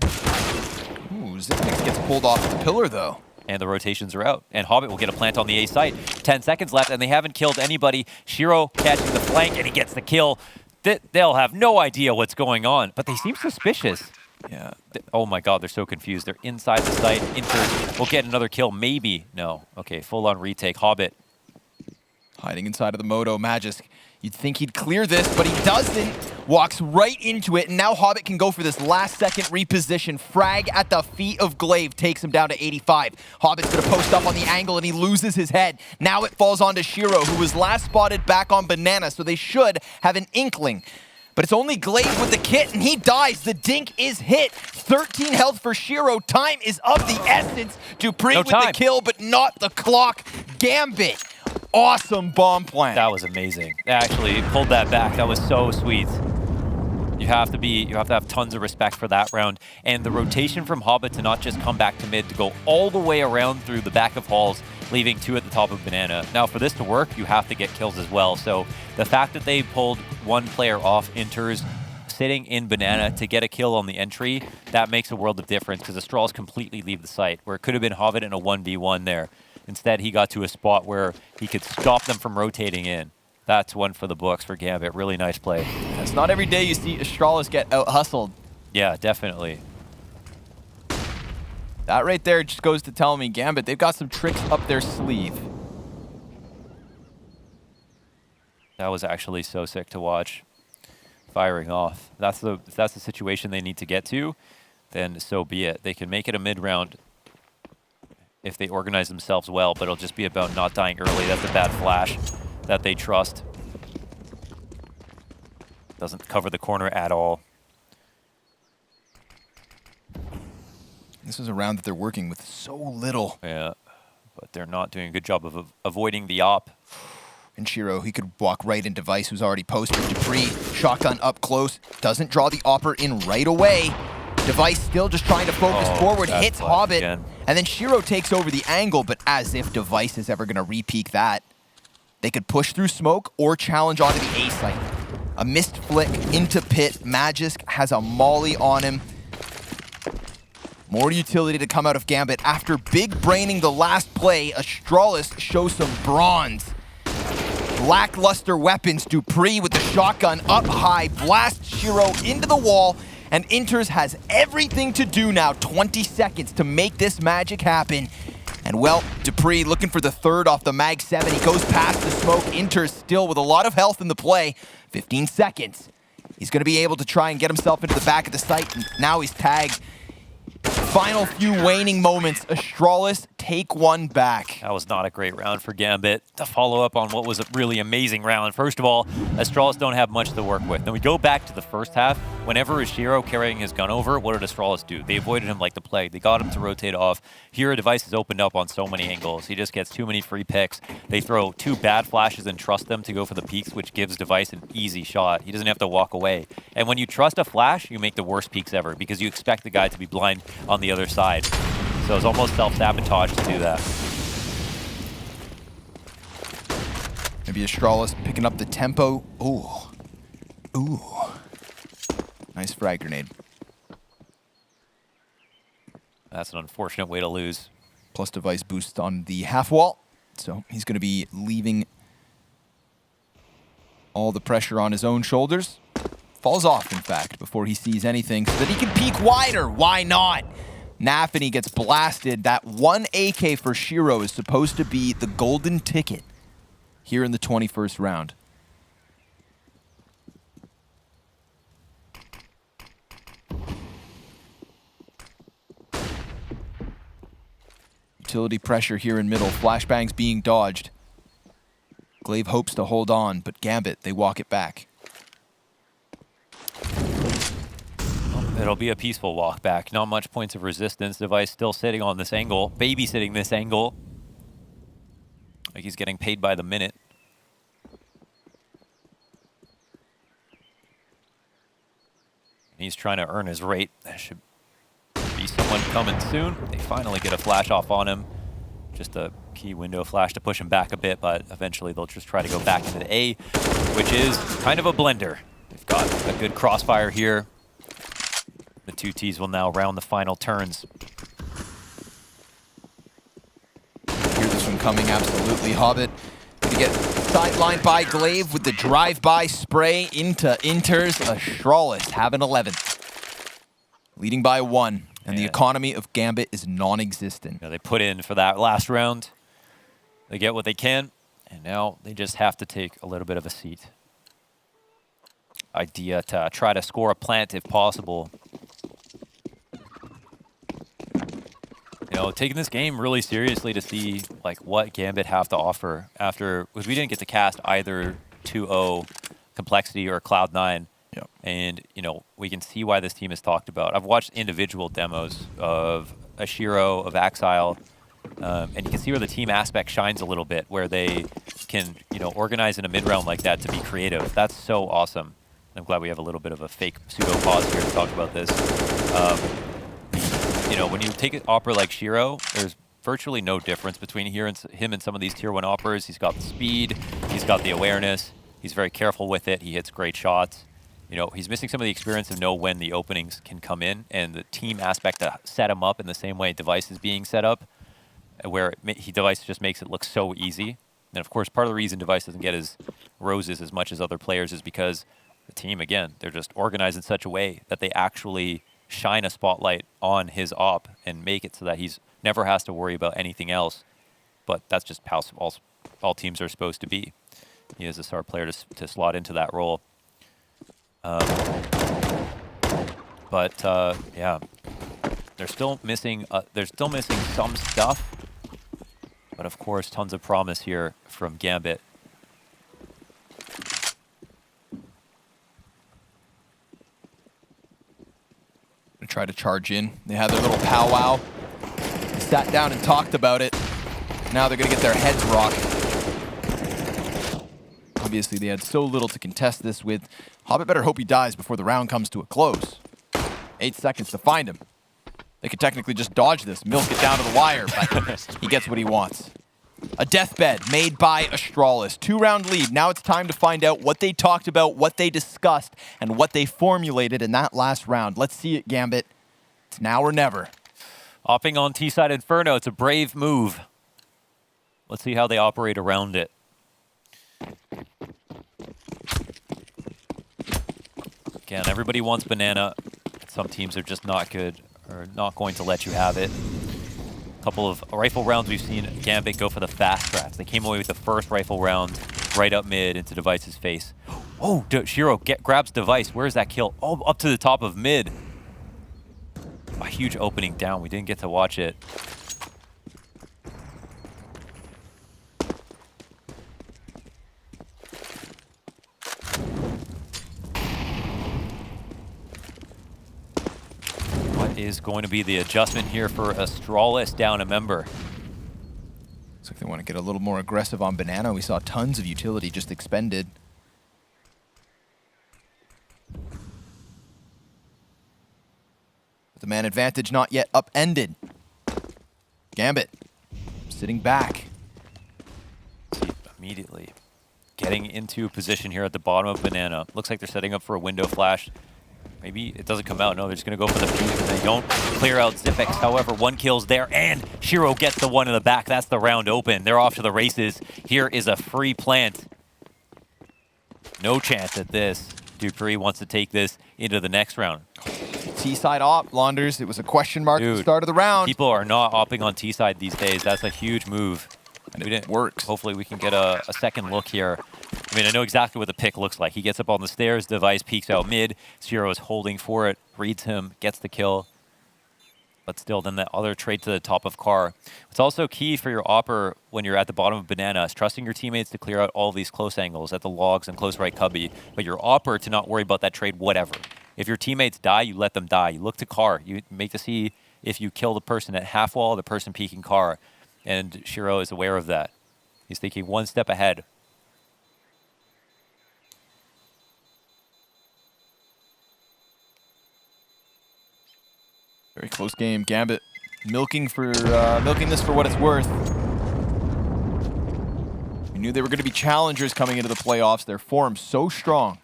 Ooh, Zipnix gets pulled off the pillar, though. And the rotations are out. And Hobbit will get a plant on the A site. 10 seconds left, and they haven't killed anybody. Shiro catches the flank, and he gets the kill. They'll have no idea what's going on, but they seem suspicious. Yeah. Oh my God, they're so confused. They're inside the site. Inter will get another kill, maybe. No. Okay, full-on retake. Hobbit. Hiding inside of the Moto. Magisk, you'd think he'd clear this, but he doesn't. Walks right into it, and now Hobbit can go for this last-second reposition. Frag at the feet of Glaive takes him down to 85. Hobbit's going to post up on the angle, and he loses his head. Now it falls onto Shiro, who was last spotted back on Banana, so they should have an inkling. But it's only Glaive with the kit, and he dies. The dink is hit. 13 health for Shiro. Time is of the essence. Dupree with the kill, but not the clock. Gambit. Awesome bomb plant. That was amazing. They actually pulled that back. That was so sweet. You have to have tons of respect for that round. And the rotation from Hobbit to not just come back to mid, to go all the way around through the back of halls, leaving 2 at the top of Banana. Now, for this to work, you have to get kills as well. So the fact that they pulled one player off Inter's sitting in Banana to get a kill on the entry, that makes a world of difference because Astralis completely leave the site, where it could have been Hobbit in a 1v1 there. Instead, he got to a spot where he could stop them from rotating in. That's one for the books for Gambit. Really nice play. It's not every day you see Astralis get out-hustled. Yeah, definitely. That right there just goes to tell me Gambit, they've got some tricks up their sleeve. That was actually so sick to watch. Firing off. If that's the situation they need to get to, then so be it. They can make it a mid-round if they organize themselves well, but it'll just be about not dying early. That's a bad flash that they trust. Doesn't cover the corner at all. This is a round that they're working with so little. Yeah, but they're not doing a good job of avoiding the op. And Shiro, he could walk right into Vice, who's already posted. Dupree, shotgun up close, doesn't draw the opper in right away. Device still just trying to focus forward, hits Hobbit, again. And then Shiro takes over the angle, but as if Device is ever going to re-peek that. They could push through smoke or challenge onto the A site. A missed flick into pit. Magisk has a molly on him. More utility to come out of Gambit. After big braining the last play, Astralis shows some bronze. Lackluster weapons. Dupree with the shotgun up high, blasts Shiro into the wall, and Inters has everything to do now. 20 seconds to make this magic happen. And well, Dupree looking for the third off the Mag 7. He goes past the smoke. Inters still with a lot of health in the play. 15 seconds. He's going to be able to try and get himself into the back of the site. And now he's tagged. Final few waning moments. Astralis take one back. That was not a great round for Gambit. To follow up on what was a really amazing round, first of all, Astralis don't have much to work with. Then we go back to the first half. Whenever Shiro carrying his gun over, what did Astralis do? They avoided him like the plague. They got him to rotate off. Here, a device is opened up on so many angles. He just gets too many free picks. They throw 2 bad flashes and trust them to go for the peaks, which gives Device an easy shot. He doesn't have to walk away. And when you trust a flash, you make the worst peaks ever because you expect the guy to be blind on the other side. So it's almost self-sabotage to do that. Maybe Astralis picking up the tempo. Ooh. Ooh. Nice frag grenade. That's an unfortunate way to lose. Plus Device boost on the half wall. So he's going to be leaving all the pressure on his own shoulders. Falls off, in fact, before he sees anything so that he can peek wider. Why not? Nafany gets blasted. That 1 AK for Shiro is supposed to be the golden ticket here in the 21st round. Utility pressure here in middle. Flashbangs being dodged. Glaive hopes to hold on, but Gambit, they walk it back. It'll be a peaceful walk back. Not much points of resistance. Device still sitting on this angle. Babysitting this angle. Like he's getting paid by the minute. He's trying to earn his rate. There should be someone coming soon. They finally get a flash off on him. Just a key window flash to push him back a bit, but eventually they'll just try to go back into the A, which is kind of a blender. They've got a good crossfire here. The 2 Ts will now round the final turns. Hear this one coming, absolutely. Hobbit to get sidelined by Glaive with the drive-by spray into Inters. Astralis have an 11th. Leading by 1, and the economy of Gambit is non-existent. You know, they put in for that last round. They get what they can, and now they just have to take a little bit of a seat. Idea to try to score a plant if possible. You know, taking this game really seriously to see like what Gambit have to offer after, because we didn't get to cast either 2-0 Complexity or Cloud9. Yep. And, you know, we can see why this team is talked about. I've watched individual demos of Ashiro, of Axile, and you can see where the team aspect shines a little bit, where they can, you know, organize in a mid-round like that to be creative. That's so awesome. I'm glad we have a little bit of a fake pseudo-pause here to talk about this. You know, when you take an opera like Shiro, there's virtually no difference between him and some of these Tier 1 operas. He's got the speed, he's got the awareness, he's very careful with it, he hits great shots. You know, he's missing some of the experience of know when the openings can come in, and the team aspect to set him up in the same way Device is being set up, where Device just makes it look so easy. And of course, part of the reason Device doesn't get his roses as much as other players is because the team, again, they're just organized in such a way that they actually shine a spotlight on his op and make it so that he's never has to worry about anything else. But that's just how all teams are supposed to be. He is a star player to slot into that role. Yeah, they're still missing some stuff. But of course, tons of promise here from Gambit. Try to charge in. They had their little powwow. They sat down and talked about it. Now they're going to get their heads rocked. Obviously, they had so little to contest this with. Hobbit better hope he dies before the round comes to a close. 8 seconds to find him. They could technically just dodge this, milk it down to the wire, but he gets what he wants. A deathbed made by Astralis. 2-round lead. Now it's time to find out what they talked about, what they discussed, and what they formulated in that last round. Let's see it, Gambit. It's now or never. Opping on T-side Inferno. It's a brave move. Let's see how they operate around it. Again, everybody wants banana. Some teams are just not good or not going to let you have it. Couple of rifle rounds we've seen Gambit go for the fast traps. They came away with the first rifle round right up mid into Device's face. Oh, Shiro grabs Device. Where's that kill? Oh, up to the top of mid. A huge opening down. We didn't get to watch it. Is going to be the adjustment here for Astralis down a member. Looks like they want to get a little more aggressive on banana. We saw tons of utility just expended. But the man advantage not yet upended. Gambit sitting back. Immediately getting into a position here at the bottom of banana. Looks like they're setting up for a window flash. Maybe it doesn't come out. No, they're just going to go for the fuse, and they don't clear out Zipex. However, one kill's there, and Shiro gets the one in the back. That's the round open. They're off to the races. Here is a free plant. No chance at this. Dupree wants to take this into the next round. T-side op, Launders. It was a question mark at the start of the round. People are not opping on T-side these days. That's a huge move. And it works. Hopefully we can get a second look here. I mean, I know exactly what the pick looks like. He gets up on the stairs, Device peeks out mid, Shiro is holding for it, reads him, gets the kill. But still, then that other trade to the top of car. It's also key for your opper when you're at the bottom of banana is trusting your teammates to clear out all these close angles at the logs and close right cubby, but your opper to not worry about that trade, whatever. If your teammates die, you let them die. You look to car. You make to see if you kill the person at half wall, the person peeking car. And Shiro is aware of that. He's thinking one step ahead. Very close game. Gambit milking this for what it's worth. We knew they were going to be challengers coming into the playoffs. Their form so strong.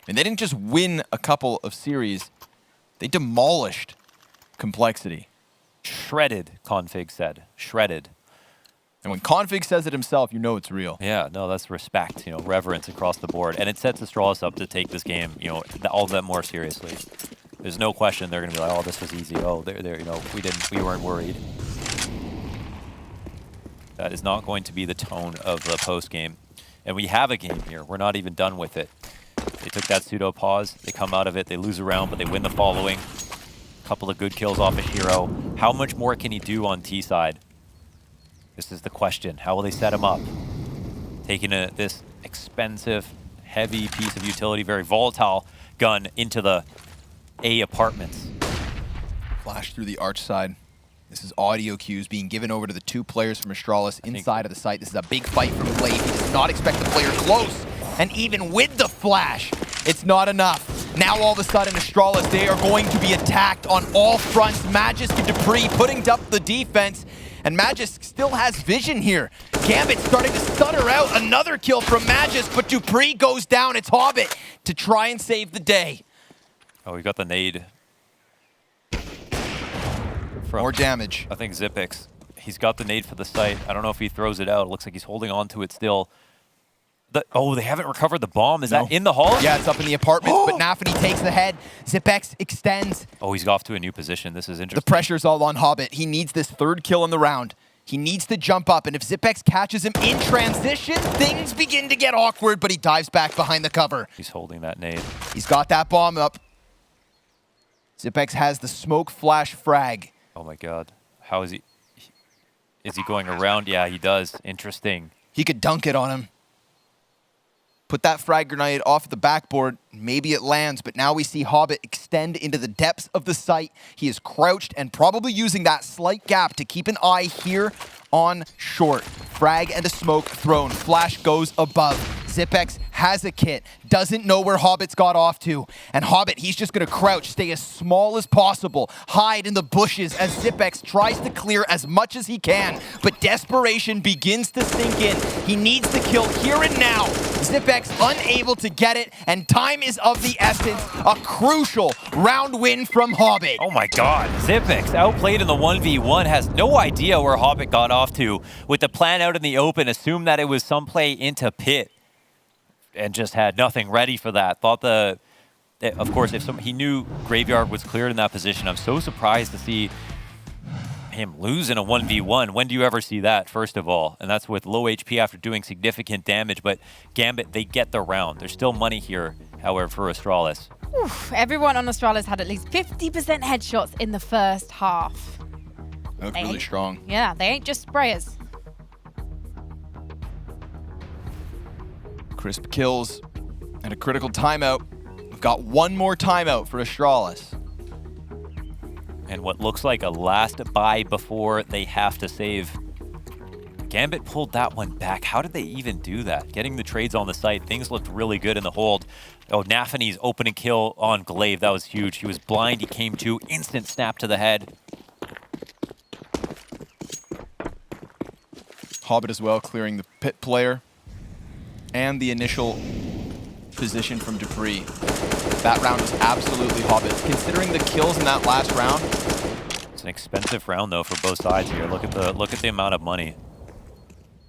And they didn't just win a couple of series. They demolished Complexity. Shredded, Config said. Shredded. And when Config says it himself, you know it's real. Yeah, no, that's respect, you know, reverence across the board. And it sets Astralis up to take this game, you know, all that more seriously. There's no question they're going to be like, oh, this was easy. Oh, you know, we weren't worried. That is not going to be the tone of the post game. And we have a game here. We're not even done with it. They took that pseudo pause. They come out of it. They lose a round, but they win the following. Couple of good kills off of Shiro. How much more can he do on T side? This is the question. How will they set him up? Taking this expensive, heavy piece of utility, very volatile gun into the A apartments. Flash through the arch side. This is audio cues being given over to the two players from Astralis inside of the site. This is a big fight from Glaive. He does not expect the player close. And even with the flash, It's not enough. Now all of a sudden, Astralis, they are going to be attacked on all fronts. Magisk and Dupree putting up the defense. And Magisk still has vision here. Gambit starting to stutter out. Another kill from Magisk, but Dupree goes down. It's Hobbit to try and save the day. Oh, we got the nade. From, More damage. I think Zipix. He's got the nade for the site. I don't know if he throws it out. It looks like he's holding on to it still. Oh, they haven't recovered the bomb. Is that in the hall? Yeah, it's up in the apartments, but Nafany takes the head. Zipix extends. Oh, he's off to a new position. This is The interesting. pressure's all on Hobbit. He needs this third kill in the round. He needs to jump up, and if Zipix catches him in transition, things begin to get awkward, but he dives back behind the cover. He's holding that nade. He's got that bomb up. Zipix has the smoke flash frag. Oh my god. How is he? Is he going around? Yeah, he does. Interesting. He could dunk it on him. Put that frag grenade off the backboard. Maybe it lands, but now we see Hobbit extend into the depths of the site. He is crouched and probably using that slight gap to keep an eye here on short. Frag and a smoke thrown. Flash goes above. Zipix has a kit, doesn't know where Hobbit's got off to. And Hobbit, he's just gonna crouch, stay as small as possible, hide in the bushes as Zipix tries to clear as much as he can. But desperation begins to sink in. He needs to kill here and now. Zipix unable to get it, and time is of the essence. A crucial round win from Hobbit. Oh my god. Zipix, outplayed in the 1v1, has no idea where Hobbit got off to. With the plan out in the open, assumed that it was some play into pit. And just had nothing ready for that. Thought of course, he knew Graveyard was cleared in that position. I'm so surprised to see him lose in a 1v1. When do you ever see that, first of all? And that's with low HP after doing significant damage. But Gambit, they get the round. There's still money here, however, for Astralis. Oof, everyone on Astralis had at least 50% headshots in the first half. That's really strong. Yeah, they ain't just sprayers. Crisp kills and a critical timeout. We've got one more timeout for Astralis. And what looks like a last buy before they have to save. Gambit pulled that one back. How did they even do that? Getting the trades on the site, things looked really good in the hold. Oh, Nafany's opening kill on Glaive, that was huge. He was blind, he came to, instant snap to the head. Hobbit as well, clearing the pit player. And the initial position from Dupree. That round was absolutely Hobbit. Considering the kills in that last round. It's an expensive round though for both sides here. Look at the amount of money.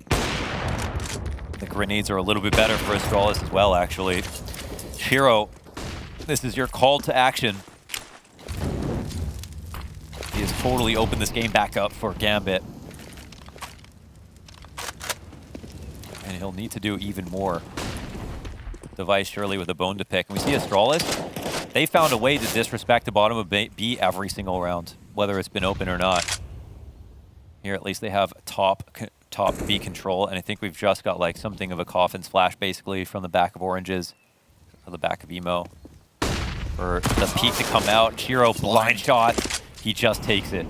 The grenades are a little bit better for Astralis as well, actually. Shiro, this is your call to action. He has totally opened this game back up for Gambit. And he'll need to do even more. Device surely with a bone to pick. And we see Astralis, they found a way to disrespect the bottom of B every single round, whether it's been open or not. Here at least they have top B control, and I think we've just got like something of a coffin splash basically from the back of Oranges, or the back of Emo. For the peak to come out, Shiro blind shot, he just takes it.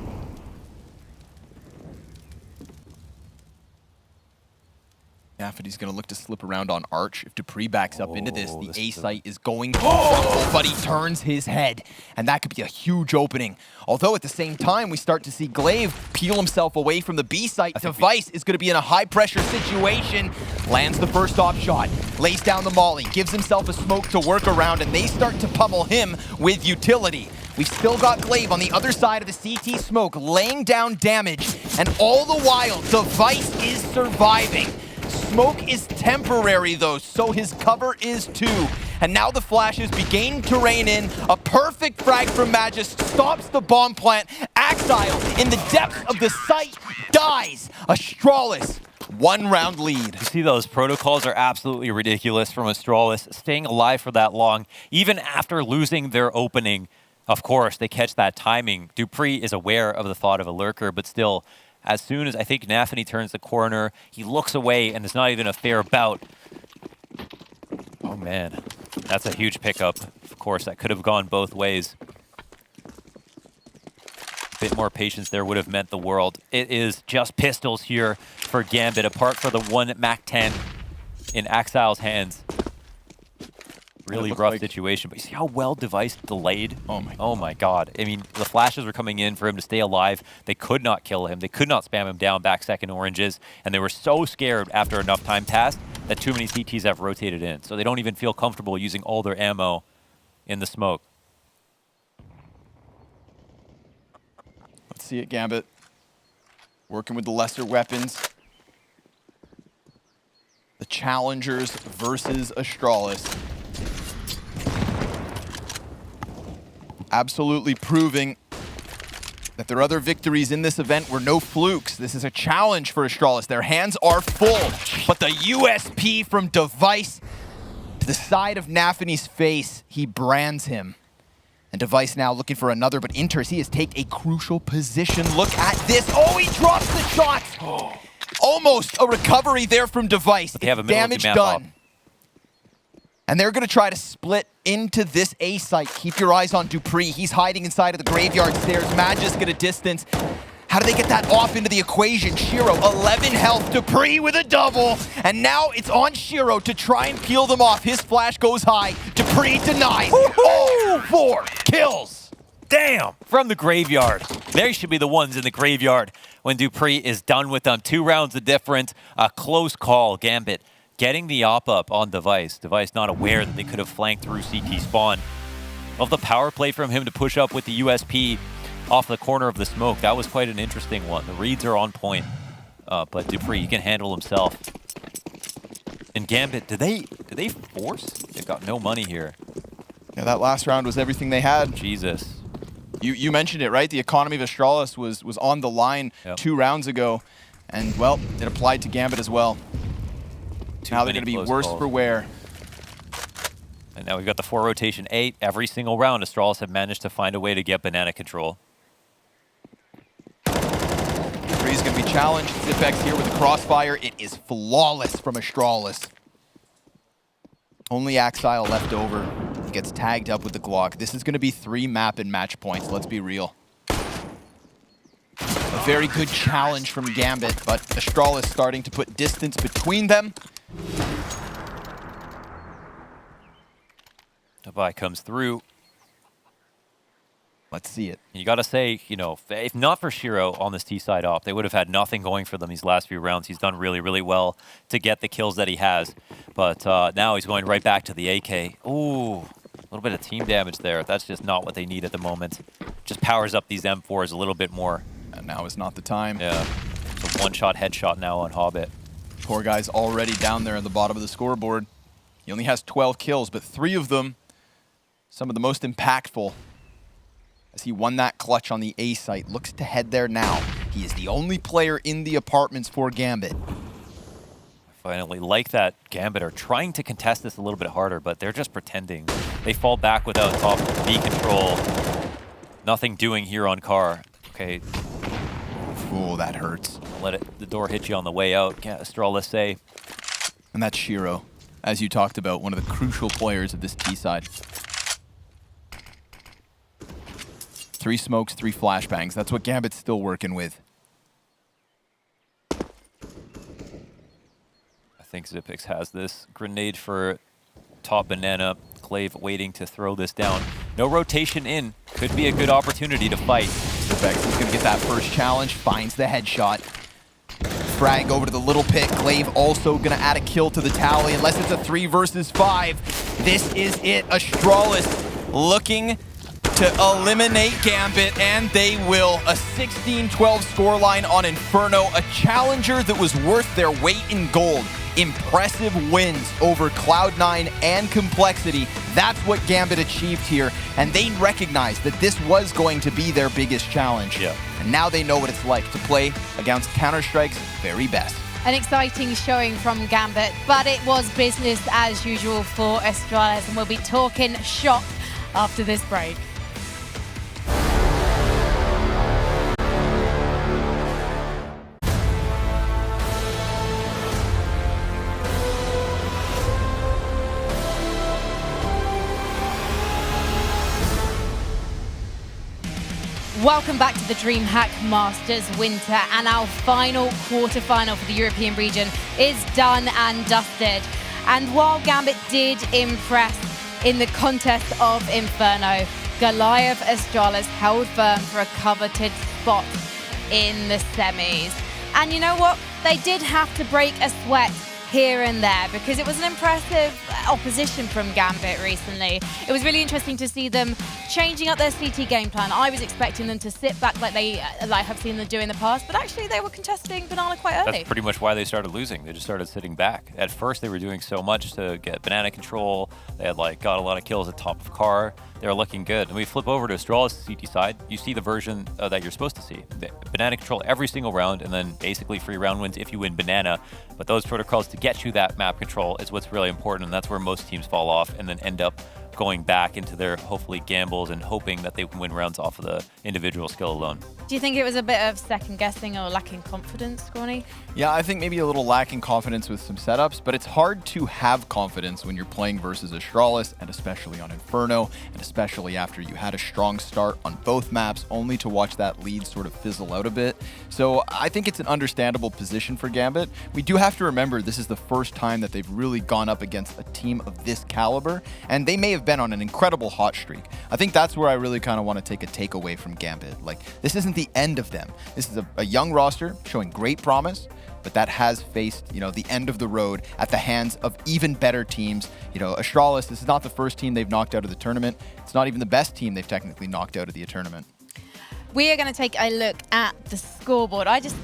Nafany's going to look to slip around on Arch. If Dupree backs up into this, the A site is going to crumble, but he turns his head, and that could be a huge opening. Although at the same time, we start to see Glaive peel himself away from the B site. Device is going to be in a high-pressure situation. Lands the first off shot, lays down the molly, gives himself a smoke to work around, and they start to pummel him with utility. We've still got Glaive on the other side of the CT smoke, laying down damage, and all the while, Device is surviving. Smoke is temporary though, so his cover is too. And now the flashes begin to rain in. A perfect frag from Magisk stops the bomb plant. Axile in the depths of the site dies. Astralis, one round lead. You see those protocols are absolutely ridiculous from Astralis, staying alive for that long, even after losing their opening. Of course, they catch that timing. Dupree is aware of the thought of a lurker, but still, as soon as I think Nafany turns the corner, he looks away, and it's not even a fair bout. Oh man, that's a huge pickup. Of course, that could have gone both ways. A bit more patience there would have meant the world. It is just pistols here for Gambit, apart from the one MAC-10 in Axile's hands. really looks rough like- situation. But you see how well Device delayed? Oh my God. I mean, the flashes were coming in for him to stay alive. They could not kill him. They could not spam him down back second oranges. And they were so scared after enough time passed that too many CTs have rotated in. So they don't even feel comfortable using all their ammo in the smoke. Let's see it, Gambit. Working with the lesser weapons. The challengers versus Astralis. Absolutely proving that their other victories in this event were no flukes. This is a challenge for Astralis. Their hands are full, but the USP from Device to the side of Nafany's face, he brands him. And Device now looking for another, but Inters, he has taken a crucial position. Look at this. Oh, he drops the shot. Almost a recovery there from Device. But they have a middle of the Damage map done. up. And they're going to try to split into this A site. Keep your eyes on Dupree. He's hiding inside of the graveyard stairs. Magisk at a distance. How do they get that off into the equation? Shiro, 11 health. Dupree with a double. And now it's on Shiro to try and peel them off. His flash goes high. Dupree denies. Oh, 4 kills. Damn! From the graveyard. They should be the ones in the graveyard when Dupree is done with them. 2 rounds of difference. A close call. Gambit getting the op up on Device. Device not aware that they could have flanked through CT spawn. Of the power play from him to push up with the USP off the corner of the smoke. That was quite an interesting one. The reads are on point. But Dupree, he can handle himself. And Gambit, did they force? They've got no money here. Yeah, that last round was everything they had. Jesus. You mentioned it, right? The economy of Astralis was on the line 2 rounds ago. And, well, it applied to Gambit as well. Now they're going to be worse for wear. And now we've got the 4 rotation 8. Every single round, Astralis have managed to find a way to get banana control. Dupree's going to be challenged. Zipex here with the crossfire. It is flawless from Astralis. Only Axile left over. He gets tagged up with the Glock. This is going to be 3 map and match points, let's be real. A very good challenge from Gambit, but Astralis starting to put distance between them. Tabai comes through. Let's see it. You got to say, you know, if not for Shiro on this T side op, they would have had nothing going for them these last few rounds. He's done really, really well to get the kills that he has. But now he's going right back to the AK. Ooh, a little bit of team damage there. That's just not what they need at the moment. Just powers up these M4s a little bit more. And now is not the time. Yeah. So one-shot headshot now on Hobbit. Poor guy's already down there at the bottom of the scoreboard. He only has 12 kills, but 3 of them, some of the most impactful. As he won that clutch on the A site, looks to head there now. He is the only player in the apartments for Gambit. Finally, like that, Gambit are trying to contest this a little bit harder, but they're just pretending. They fall back without top B control. Nothing doing here on Car. Okay. Ooh, that hurts. Let the door hit you on the way out. Can't Astralis say. And that's Shiro, as you talked about, one of the crucial players of this T side. 3 smokes, 3 flashbangs. That's what Gambit's still working with. I think Zipix has this. Grenade for top banana. Clave waiting to throw this down. No rotation in. Could be a good opportunity to fight. Zipex is going to get that first challenge. Finds the headshot. Frag over to the little pit. Clave also going to add a kill to the tally. Unless it's a 3 versus 5. This is it. Astralis looking to eliminate Gambit, and they will. A 16-12 scoreline on Inferno, a challenger that was worth their weight in gold. Impressive wins over Cloud9 and Complexity. That's what Gambit achieved here, and they recognized that this was going to be their biggest challenge. Yeah. And now they know what it's like to play against Counter-Strike's very best. An exciting showing from Gambit, but it was business as usual for Astralis, and we'll be talking shop after this break. Welcome back to the DreamHack Masters Winter, and our final quarterfinal for the European region is done and dusted. And while Gambit did impress in the contest of Inferno. Goliath Astralis held firm for a coveted spot in the semis. And you know what? They did have to break a sweat here and there because it was an impressive opposition from Gambit recently. It was really interesting to see them changing up their CT game plan. I was expecting them to sit back like they have seen them do in the past, but actually they were contesting Banana quite early. That's pretty much why they started losing. They just started sitting back. At first they were doing so much to get Banana control. They had got a lot of kills at top of car. They were looking good. And we flip over to Astralis' CT side, you see the version that you're supposed to see. Banana control every single round, and then basically free round wins if you win Banana. But those protocols to get you that map control is what's really important, and that's where most teams fall off and then end up going back into their hopefully gambles and hoping that they can win rounds off of the individual skill alone. Do you think it was a bit of second guessing or lacking confidence, Scrawny? Yeah, I think maybe a little lacking confidence with some setups, but it's hard to have confidence when you're playing versus Astralis, and especially on Inferno, and especially after you had a strong start on both maps, only to watch that lead sort of fizzle out a bit. So I think it's an understandable position for Gambit. We do have to remember this is the first time that they've really gone up against a team of this caliber, and they may have been on an incredible hot streak. I think that's where I really kind of want to take a takeaway from Gambit. Like, this isn't the end of them. This is a young roster showing great promise, but that has faced, the end of the road at the hands of even better teams. Astralis, this is not the first team they've knocked out of the tournament. It's not even the best team they've technically knocked out of the tournament. We are going to take a look at the scoreboard. I just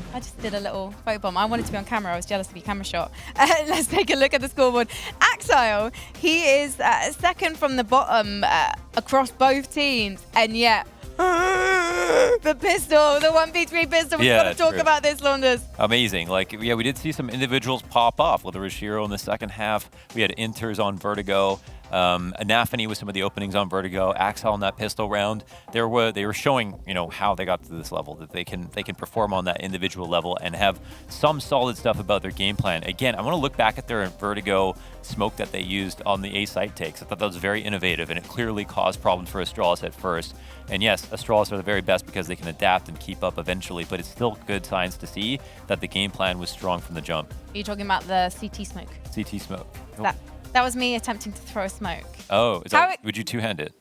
did a little photobomb. I wanted to be on camera. I was jealous of your camera shot. Let's take a look at the scoreboard. Axile, he is second from the bottom across both teams, and yet the pistol, the 1v3 pistol. We've got to talk about this, Launders. Amazing. We did see some individuals pop off, whether it was Shiro in the second half. We had Inters on Vertigo. Anaphany with some of the openings on Vertigo, Axel in that pistol round. They were showing, how they got to this level, that they can perform on that individual level and have some solid stuff about their game plan. Again, I want to look back at their Vertigo smoke that they used on the A site takes. I thought that was very innovative, and it clearly caused problems for Astralis at first. And yes, Astralis are the very best because they can adapt and keep up eventually, but it's still good signs to see that the game plan was strong from the jump. Are you talking about the CT smoke? CT smoke. That was me attempting to throw a smoke. Oh, would you two-hand it?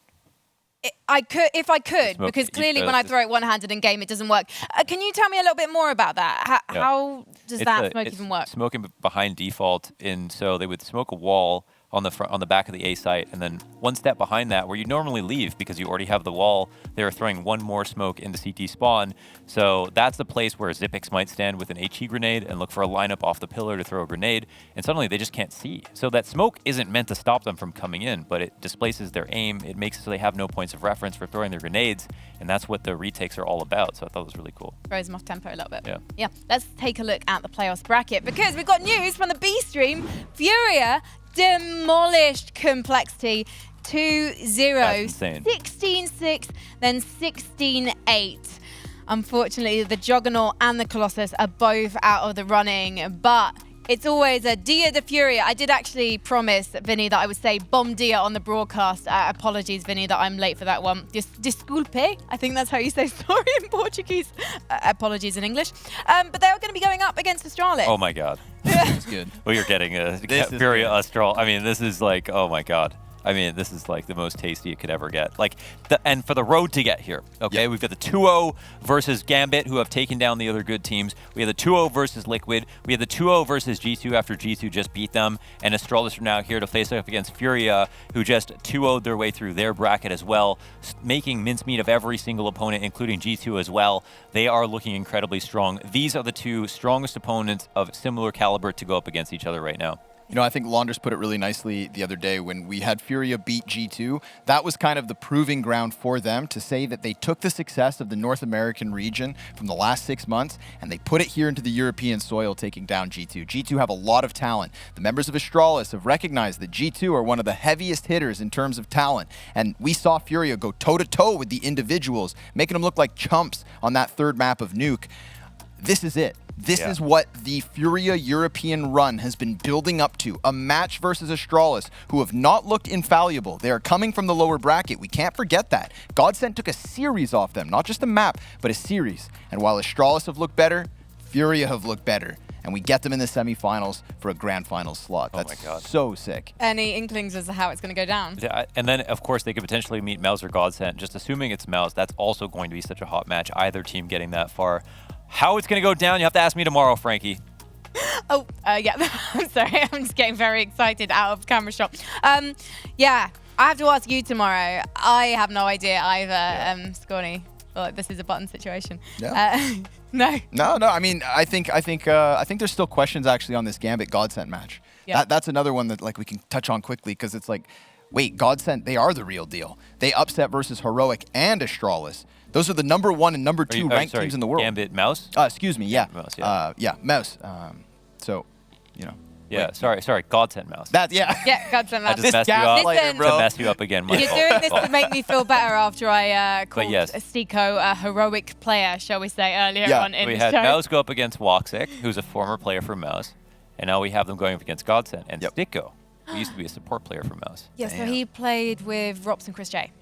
I could, if I could, because clearly when I throw it one-handed in game, it doesn't work. Can you tell me a little bit more about that? How does that smoke even work? Smoking behind default, so they would smoke a wall on the back of the A site, and then one step behind that, where you normally leave because you already have the wall, they were throwing one more smoke into CT spawn. So that's the place where Zipix might stand with an HE grenade and look for a lineup off the pillar to throw a grenade, and suddenly they just can't see. So that smoke isn't meant to stop them from coming in, but it displaces their aim. It makes it so they have no points of reference for throwing their grenades, and that's what the retakes are all about. So I thought it was really cool. Throws them off tempo a little bit. Yeah. Let's take a look at the playoffs bracket, because we've got news from the B stream. Furia demolished Complexity 2-0, 16-6, then 16-8. Unfortunately, the Juggernaut and the Colossus are both out of the running, but it's always a Dia de Furia. I did actually promise Vinny that I would say Bom Dia on the broadcast. Apologies, Vinny, that I'm late for that one. Disculpe, I think that's how you say sorry in Portuguese. Apologies in English. But they're going to be going up against Astralis. Oh my God. That's good. Well, you're getting a Furia Astral. I mean, this is like, oh my God. I mean, this is like the most tasty it could ever get. And for the road to get here, okay, we've got the 2-0 versus Gambit, who have taken down the other good teams. We have the 2-0 versus Liquid. We have the 2-0 versus G2 after G2 just beat them. And Astralis are now here to face off against Furia, who just 2-0'd their way through their bracket as well, making mincemeat of every single opponent, including G2 as well. They are looking incredibly strong. These are the two strongest opponents of similar caliber to go up against each other right now. I think Launders put it really nicely the other day when we had Furia beat G2. That was kind of the proving ground for them to say that they took the success of the North American region from the last 6 months and they put it here into the European soil, taking down G2. G2 have a lot of talent. The members of Astralis have recognized that G2 are one of the heaviest hitters in terms of talent. And we saw Furia go toe-to-toe with the individuals, making them look like chumps on that third map of Nuke. This is it. This is what the Furia European run has been building up to. A match versus Astralis, who have not looked infallible. They are coming from the lower bracket. We can't forget that. Godsent took a series off them. Not just a map, but a series. And while Astralis have looked better, Furia have looked better, and we get them in the semifinals for a grand final slot. That's my God. so sick. Any inklings as to how it's going to go down? Yeah, and then, of course, they could potentially meet Mouse or Godsent. Just assuming it's Mouse, that's also going to be such a hot match, either team getting that far. How it's going to go down, you have to ask me tomorrow, Frankie. Oh, yeah. I'm sorry. I'm just getting very excited out of camera shot. Yeah, I have to ask you tomorrow. I have no idea either, Scorny. Well, this is a button situation. Yeah. No. No. I mean, I think there's still questions actually on this Gambit Godsent match. Yeah. That's another one that like we can touch on quickly because it's like, wait, Godsent, they are the real deal. They upset versus Heroic and Astralis. Those are the #1 and #2 ranked teams in the world. Gambit Mouse? Excuse me, yeah. Mouse, yeah. Mouse. So, you know. Yeah, wait. sorry, Godsent Mouse. That, yeah. Yeah, Godsent. I just messed you up. Listen, To mess you up again. My You're fault. doing this to make me feel better after I called yes. Stiko a heroic player, shall we say, earlier Yeah. on in We the had show. Mouse go up against Woxic, who's a former player for Mouse, and now we have them going up against Godsent and Stiko, who used to be a support player for Mouse. Yeah, so Damn. he played with Rops and Chris J.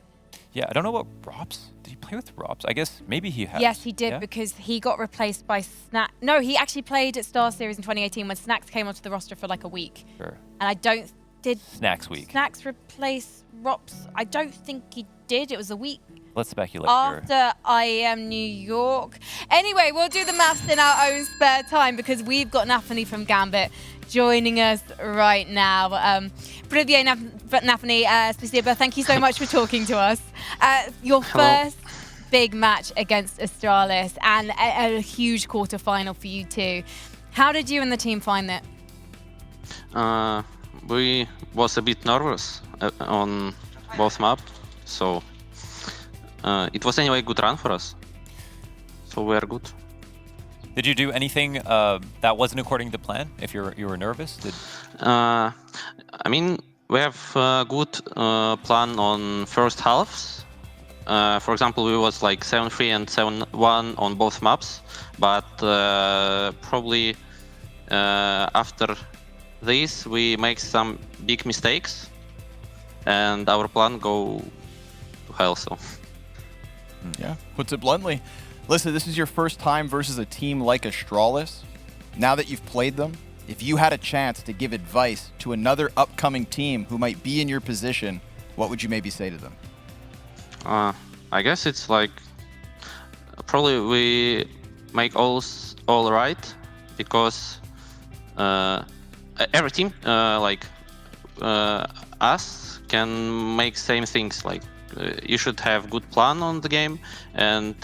Yeah, I don't know what Rops. Did he play with Rops? I guess maybe he has. Yes, he did Yeah? because he got replaced by Snack. No, he actually played at Star Series in 2018 when Snacks came onto the roster for like a week. Sure. And I don't... Did Snacks week. Snacks replace Rops? I don't think he did. It was a week Let's speculate here. after IEM New York. Anyway, we'll do the maths in our own spare time because we've got Nathani from Gambit joining us right now. Privyet Nathani, Spasiba, thank you so much for talking to us. Your first big match against Astralis and a huge quarterfinal for you too. How did you and the team find that? We was a bit nervous on both maps, so it was anyway a good run for us. So we are good. Did you do anything that wasn't according to plan? If you were nervous, I mean, we have a good plan on first halves. For example, we was like 7-3 and 7-1 on both maps, but probably after this we make some big mistakes, and our plan go to hell. So. Yeah, puts it bluntly. Listen, this is your first time versus a team like Astralis. Now that you've played them, if you had a chance to give advice to another upcoming team who might be in your position, what would you maybe say to them? I guess it's like probably we make all right because every team like us can make same things. Like you should have good plan on the game and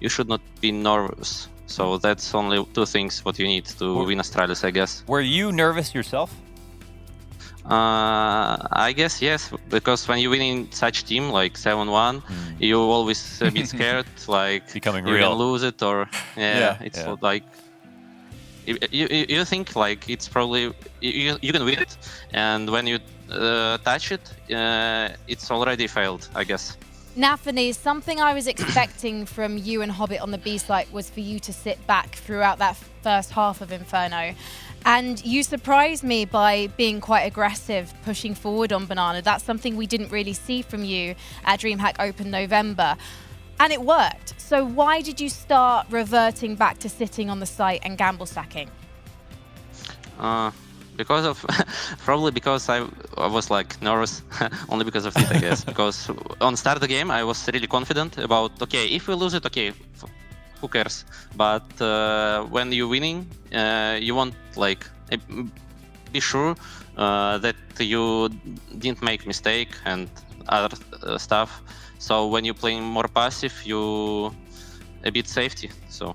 you should not be nervous. So that's only two things what you need to win Astralis, I guess. were you nervous yourself? I guess yes, because when you win in such team like 7-1, you always a bit scared, like Becoming you real. can lose it or it's Yeah. like you think like it's probably you can win it, and when you touch it, it's already failed, I guess. Nathani, something I was expecting from you and Hobbit on the B site was for you to sit back throughout that first half of Inferno. And you surprised me by being quite aggressive, pushing forward on Banana. That's something we didn't really see from you at DreamHack Open November. And it worked. So why did you start reverting back to sitting on the site and gamble stacking? Because of probably because I was like nervous only because of it, I guess. Because on start of the game I was really confident about okay, if we lose it, okay, who cares? But when you're winning, you want like be sure that you didn't make mistake and other stuff. So when you're playing more passive, you a bit safety. So.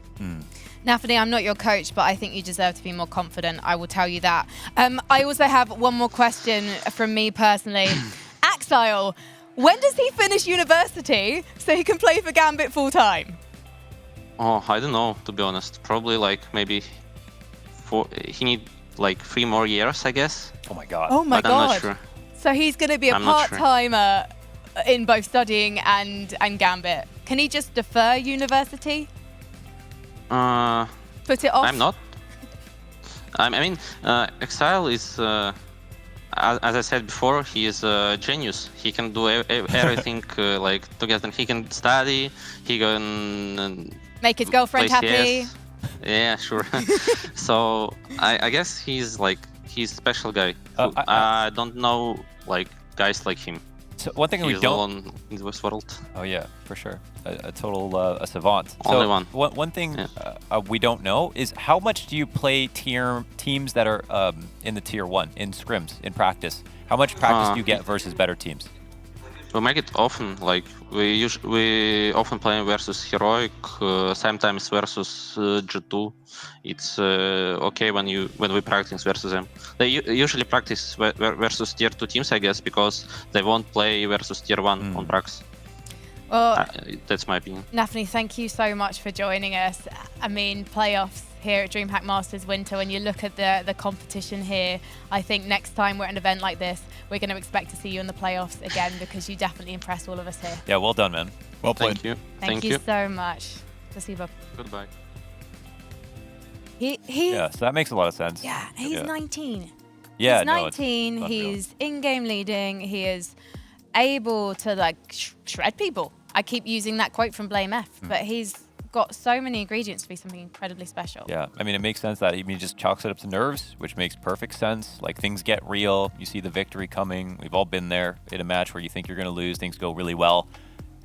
Nathani, I'm not your coach, but I think you deserve to be more confident. I will tell you that. I also have one more question from me personally. Axile, when does he finish university so he can play for Gambit full time? Oh, I don't know, to be honest. Probably like maybe he need like 3 more years, I guess. Oh my God. Oh my But God. I'm not sure. So he's going to be a I'm not sure. part-timer in both studying and Gambit. Can he just defer university? Put it off? I'm not. I mean, Exile is, as I said before, he is a genius. He can do everything like together. He can study. He can Make his girlfriend play happy. CS. Yeah, sure. So I guess he's a special guy. I don't know like guys like him. So one thing we He's don't. alone in this world. Oh yeah, for sure, a total a savant. Only so one. One thing Yeah. we don't know is how much do you play teams that are in the tier 1 in scrims in practice? How much practice do you get versus better teams? We make it often. Like we often play versus heroic, sometimes versus G2. It's okay when we practice versus them. They usually practice versus tier 2 teams, I guess, because they won't play versus tier 1 on prax. Well, That's my opinion. Nafni, thank you so much for joining us. I mean, playoffs here at DreamHack Masters Winter, when you look at the competition here, I think next time we're at an event like this, we're going to expect to see you in the playoffs again, because you definitely impress all of us here. Yeah, well done, man. Well played. Thank you. Thank you so much. Спасибо. Goodbye. He Yeah, so that makes a lot of sense. yeah, he's 19. Yeah, He's no, it's 19. unreal. He's in-game leading. He is able to like shred people. I keep using that quote from Blame F, but he's got so many ingredients to be something incredibly special. Yeah, I mean, it makes sense that he just chalks it up to nerves, which makes perfect sense. Like, things get real. You see the victory coming. We've all been there in a match where you think you're going to lose. Things go really well.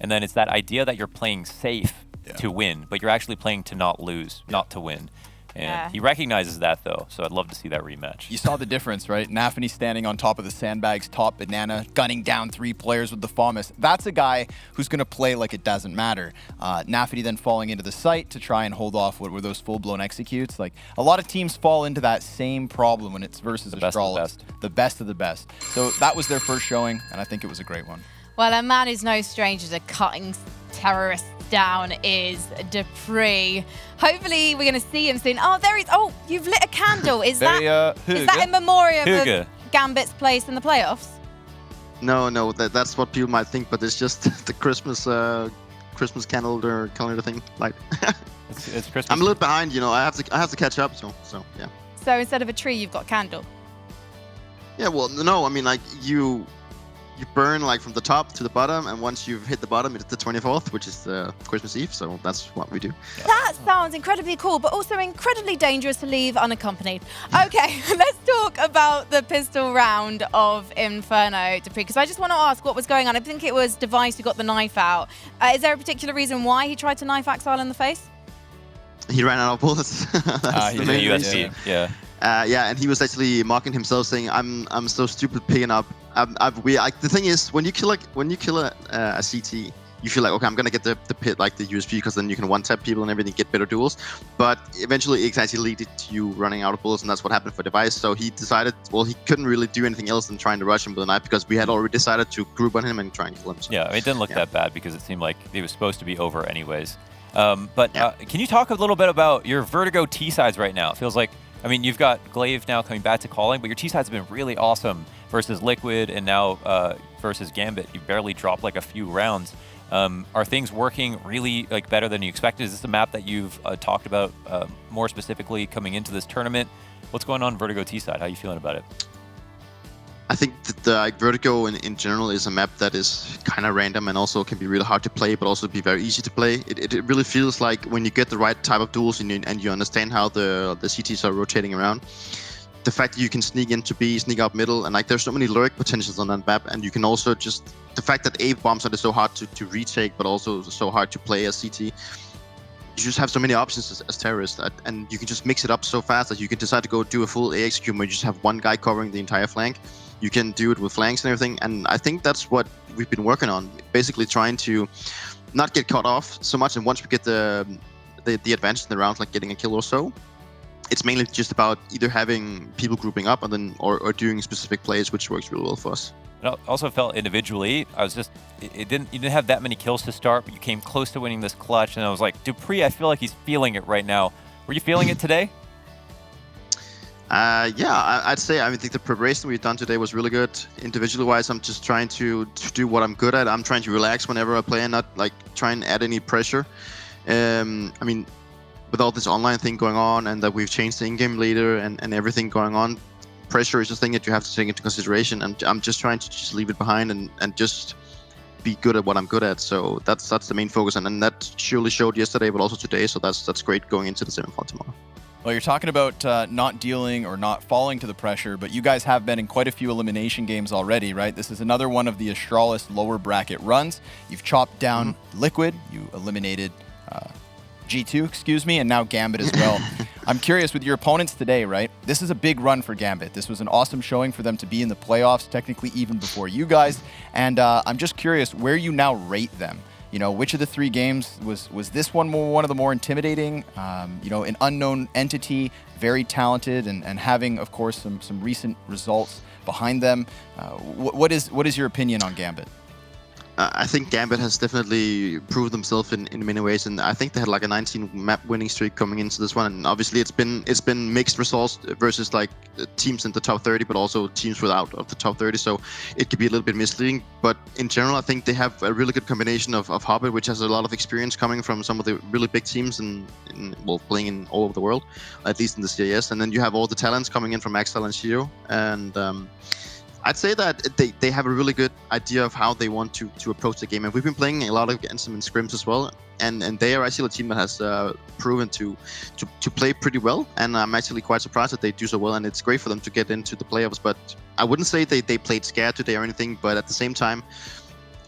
And then it's that idea that you're playing safe to win, but you're actually playing to not lose, not to win. And he recognizes that, though, so I'd love to see that rematch. You saw the difference, right? Nafany standing on top of the sandbags, top banana, gunning down 3 players with the FAMAS. That's a guy who's going to play like it doesn't matter. Nafany then falling into the site to try and hold off what were those full-blown executes. Like, a lot of teams fall into that same problem when it's versus Astralis. The best of the best. So that was their first showing, and I think it was a great one. Well, a man who's no stranger to cutting terrorists down is Dupree. Hopefully we're going to see him soon. Oh, there he is. Oh, you've lit a candle. Is that in memoriam of Gambit's place in the playoffs? No, that's what people might think, but it's just the Christmas calendar thing. Like, it's Christmas. I'm a little behind, you know. I have to catch up. So yeah. So instead of a tree, you've got a candle. Yeah, well, no, I mean, like, you burn like from the top to the bottom, and once you've hit the bottom, it's the 24th, which is Christmas Eve. So that's what we do. That sounds incredibly cool, but also incredibly dangerous to leave unaccompanied. Okay, let's talk about the pistol round of Inferno, Dupree, because I just want to ask what was going on. I think it was Device who got the knife out. Is there a particular reason why he tried to knife Axile in the face? He ran out of bullets. That's He's the a main USB. reason. Yeah. Yeah, and he was actually mocking himself, saying, "I'm so stupid picking up." The thing is, when you kill a CT, you feel like, okay, I'm gonna get the pit, like the USB, because then you can one-tap people and everything, get better duels. But eventually, it actually led to you running out of bullets, and that's what happened for Device. So he decided, well, he couldn't really do anything else than trying to rush him with a knife, because we had already decided to group on him and try and kill him. So, Yeah, I mean, it didn't look that bad because it seemed like it was supposed to be over anyways. Can you talk a little bit about your Vertigo T-sides right now? It feels like, I mean, you've got Glaive now coming back to calling, but your T-sides have been really awesome versus Liquid and now versus Gambit. You barely dropped like a few rounds. Are things working really like better than you expected? Is this a map that you've talked about more specifically coming into this tournament? What's going on Vertigo T-side? How are you feeling about it? I think that Vertigo in general is a map that is kind of random and also can be really hard to play, but also be very easy to play. It really feels like when you get the right type of duels and you understand how the CTs are rotating around, the fact that you can sneak into B, sneak out middle, and like there's so many lurk potentials on that map, and you can also just, the fact that A bombs are so hard to retake, but also so hard to play as CT, you just have so many options as terrorists, and you can just mix it up so fast that you can decide to go do a full AX queue where you just have one guy covering the entire flank. You can do it with flanks and everything, and I think that's what we've been working on, basically trying to not get caught off so much, and once we get the advantage in the round, like getting a kill or so, it's mainly just about either having people grouping up and then or doing specific plays, which works really well for us. It also felt individually, you didn't have that many kills to start, but you came close to winning this clutch, and I was like, Dupree, I feel like he's feeling it right now. Were you feeling it today? Yeah, I'd say, I think the preparation we've done today was really good. Individually wise, I'm just trying to do what I'm good at. I'm trying to relax whenever I play and not like try and add any pressure. I mean, with all this online thing going on and that we've changed the in-game leader and everything going on, pressure is a thing that you have to take into consideration. And I'm just trying to just leave it behind and just be good at what I'm good at. So that's the main focus, and that surely showed yesterday, but also today. So that's great going into the semifinal tomorrow. Well, you're talking about not dealing or not falling to the pressure, but you guys have been in quite a few elimination games already, right? This is another one of the Astralis lower bracket runs. You've chopped down Liquid, you eliminated G2, excuse me, and now Gambit as well. I'm curious, with your opponents today, right? This is a big run for Gambit. This was an awesome showing for them to be in the playoffs, technically even before you guys. And I'm just curious where you now rate them. You know, which of the 3 games was this one one of the more intimidating? You know, an unknown entity, very talented, and having, of course, some recent results behind them. What is your opinion on Gambit? I think Gambit has definitely proved themselves in many ways, and I think they had like a 19 map winning streak coming into this one. And obviously, it's been mixed results versus like teams in the top 30, but also teams without of the top 30. So it could be a little bit misleading. But in general, I think they have a really good combination of Hobbit, which has a lot of experience coming from some of the really big teams and playing in all over the world, at least in the CIS. And then you have all the talents coming in from Axel and Shiro, and I'd say that they have a really good idea of how they want to approach the game, and we've been playing a lot against them in scrims as well. And they are actually a team that has proven to play pretty well, and I'm actually quite surprised that they do so well. And it's great for them to get into the playoffs. But I wouldn't say they played scared today or anything. But at the same time,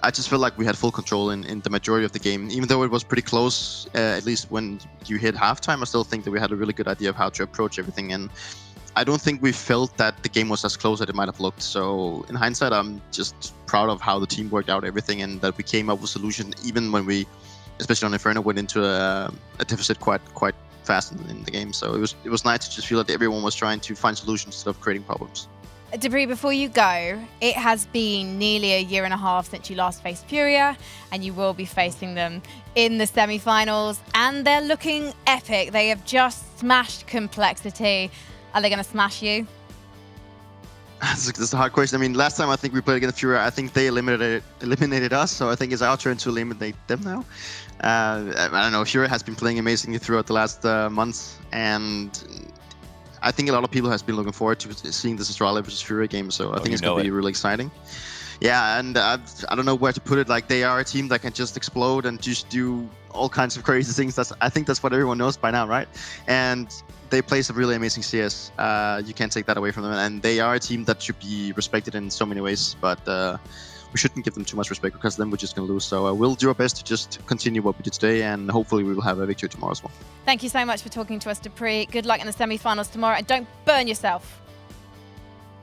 I just felt like we had full control in the majority of the game, even though it was pretty close. At least when you hit halftime, I still think that we had a really good idea of how to approach everything. And I don't think we felt that the game was as close as it might have looked. So in hindsight, I'm just proud of how the team worked out everything, and that we came up with solutions even when we, especially on Inferno, went into a deficit quite fast in the game. So it was nice to just feel that everyone was trying to find solutions instead of creating problems. Debris, before you go, it has been nearly a year and a half since you last faced Furia, and you will be facing them in the semi-finals, and they're looking epic. They have just smashed Complexity. Are they going to smash you? That's a hard question. I mean, last time I think we played against Furia, I think they eliminated us, so I think it's our turn to eliminate them now. I don't know, Furia has been playing amazingly throughout the last months, and I think a lot of people has been looking forward to seeing this Astralis versus Furia game, so I think it's going to be really exciting. Yeah, and I don't know where to put it. Like, they are a team that can just explode and just do all kinds of crazy things. I think that's what everyone knows by now, right? And they play some really amazing CS. You can't take that away from them. And they are a team that should be respected in so many ways. But we shouldn't give them too much respect, because then we're just going to lose. So we'll do our best to just continue what we did today, and hopefully we will have a victory tomorrow as well. Thank you so much for talking to us, Dupree. Good luck in the semi-finals tomorrow, and don't burn yourself.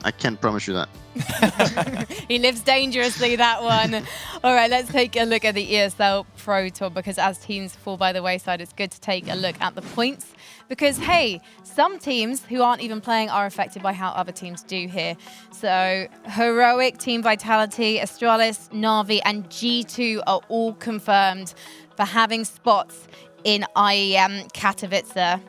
I can't promise you that. He lives dangerously, that one. All right, let's take a look at the ESL Pro Tour, because as teams fall by the wayside, it's good to take a look at the points. Because, hey, some teams who aren't even playing are affected by how other teams do here. So Heroic, Team Vitality, Astralis, Na'Vi, and G2 are all confirmed for having spots in IEM Katowice.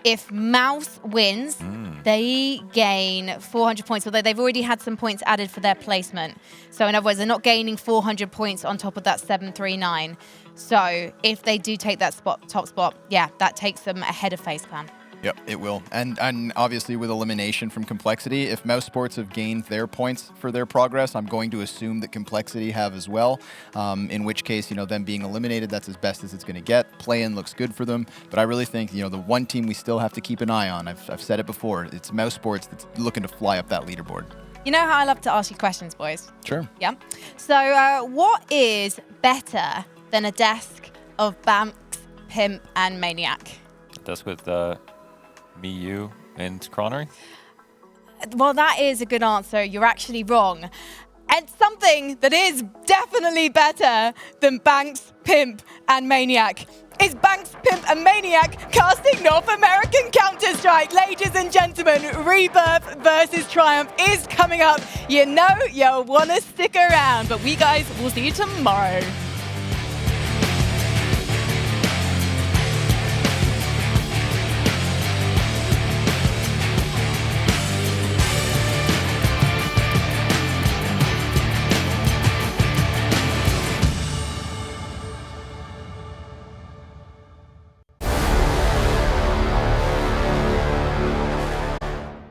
If Mouse wins, they gain 400 points, although they've already had some points added for their placement. So in other words, they're not gaining 400 points on top of that 739. So if they do take that top spot, yeah, that takes them ahead of FaZe Clan. Yep, it will. And obviously with elimination from Complexity, if Mouse Sports have gained their points for their progress, I'm going to assume that Complexity have as well. In which case, you know, them being eliminated, that's as best as it's going to get. Play-in looks good for them. But I really think, you know, the one team we still have to keep an eye on, I've said it before, it's Mouse Sports that's looking to fly up that leaderboard. You know how I love to ask you questions, boys? Sure. Yeah. So what is better than a desk of Banks, Pimp, and Maniac? That's with me, you, and Cronery? Well, that is a good answer. You're actually wrong. And something that is definitely better than Banks, Pimp, and Maniac is Banks, Pimp, and Maniac casting North American Counter-Strike. Ladies and gentlemen, Rebirth versus Triumph is coming up. You know you'll want to stick around, but we guys will see you tomorrow.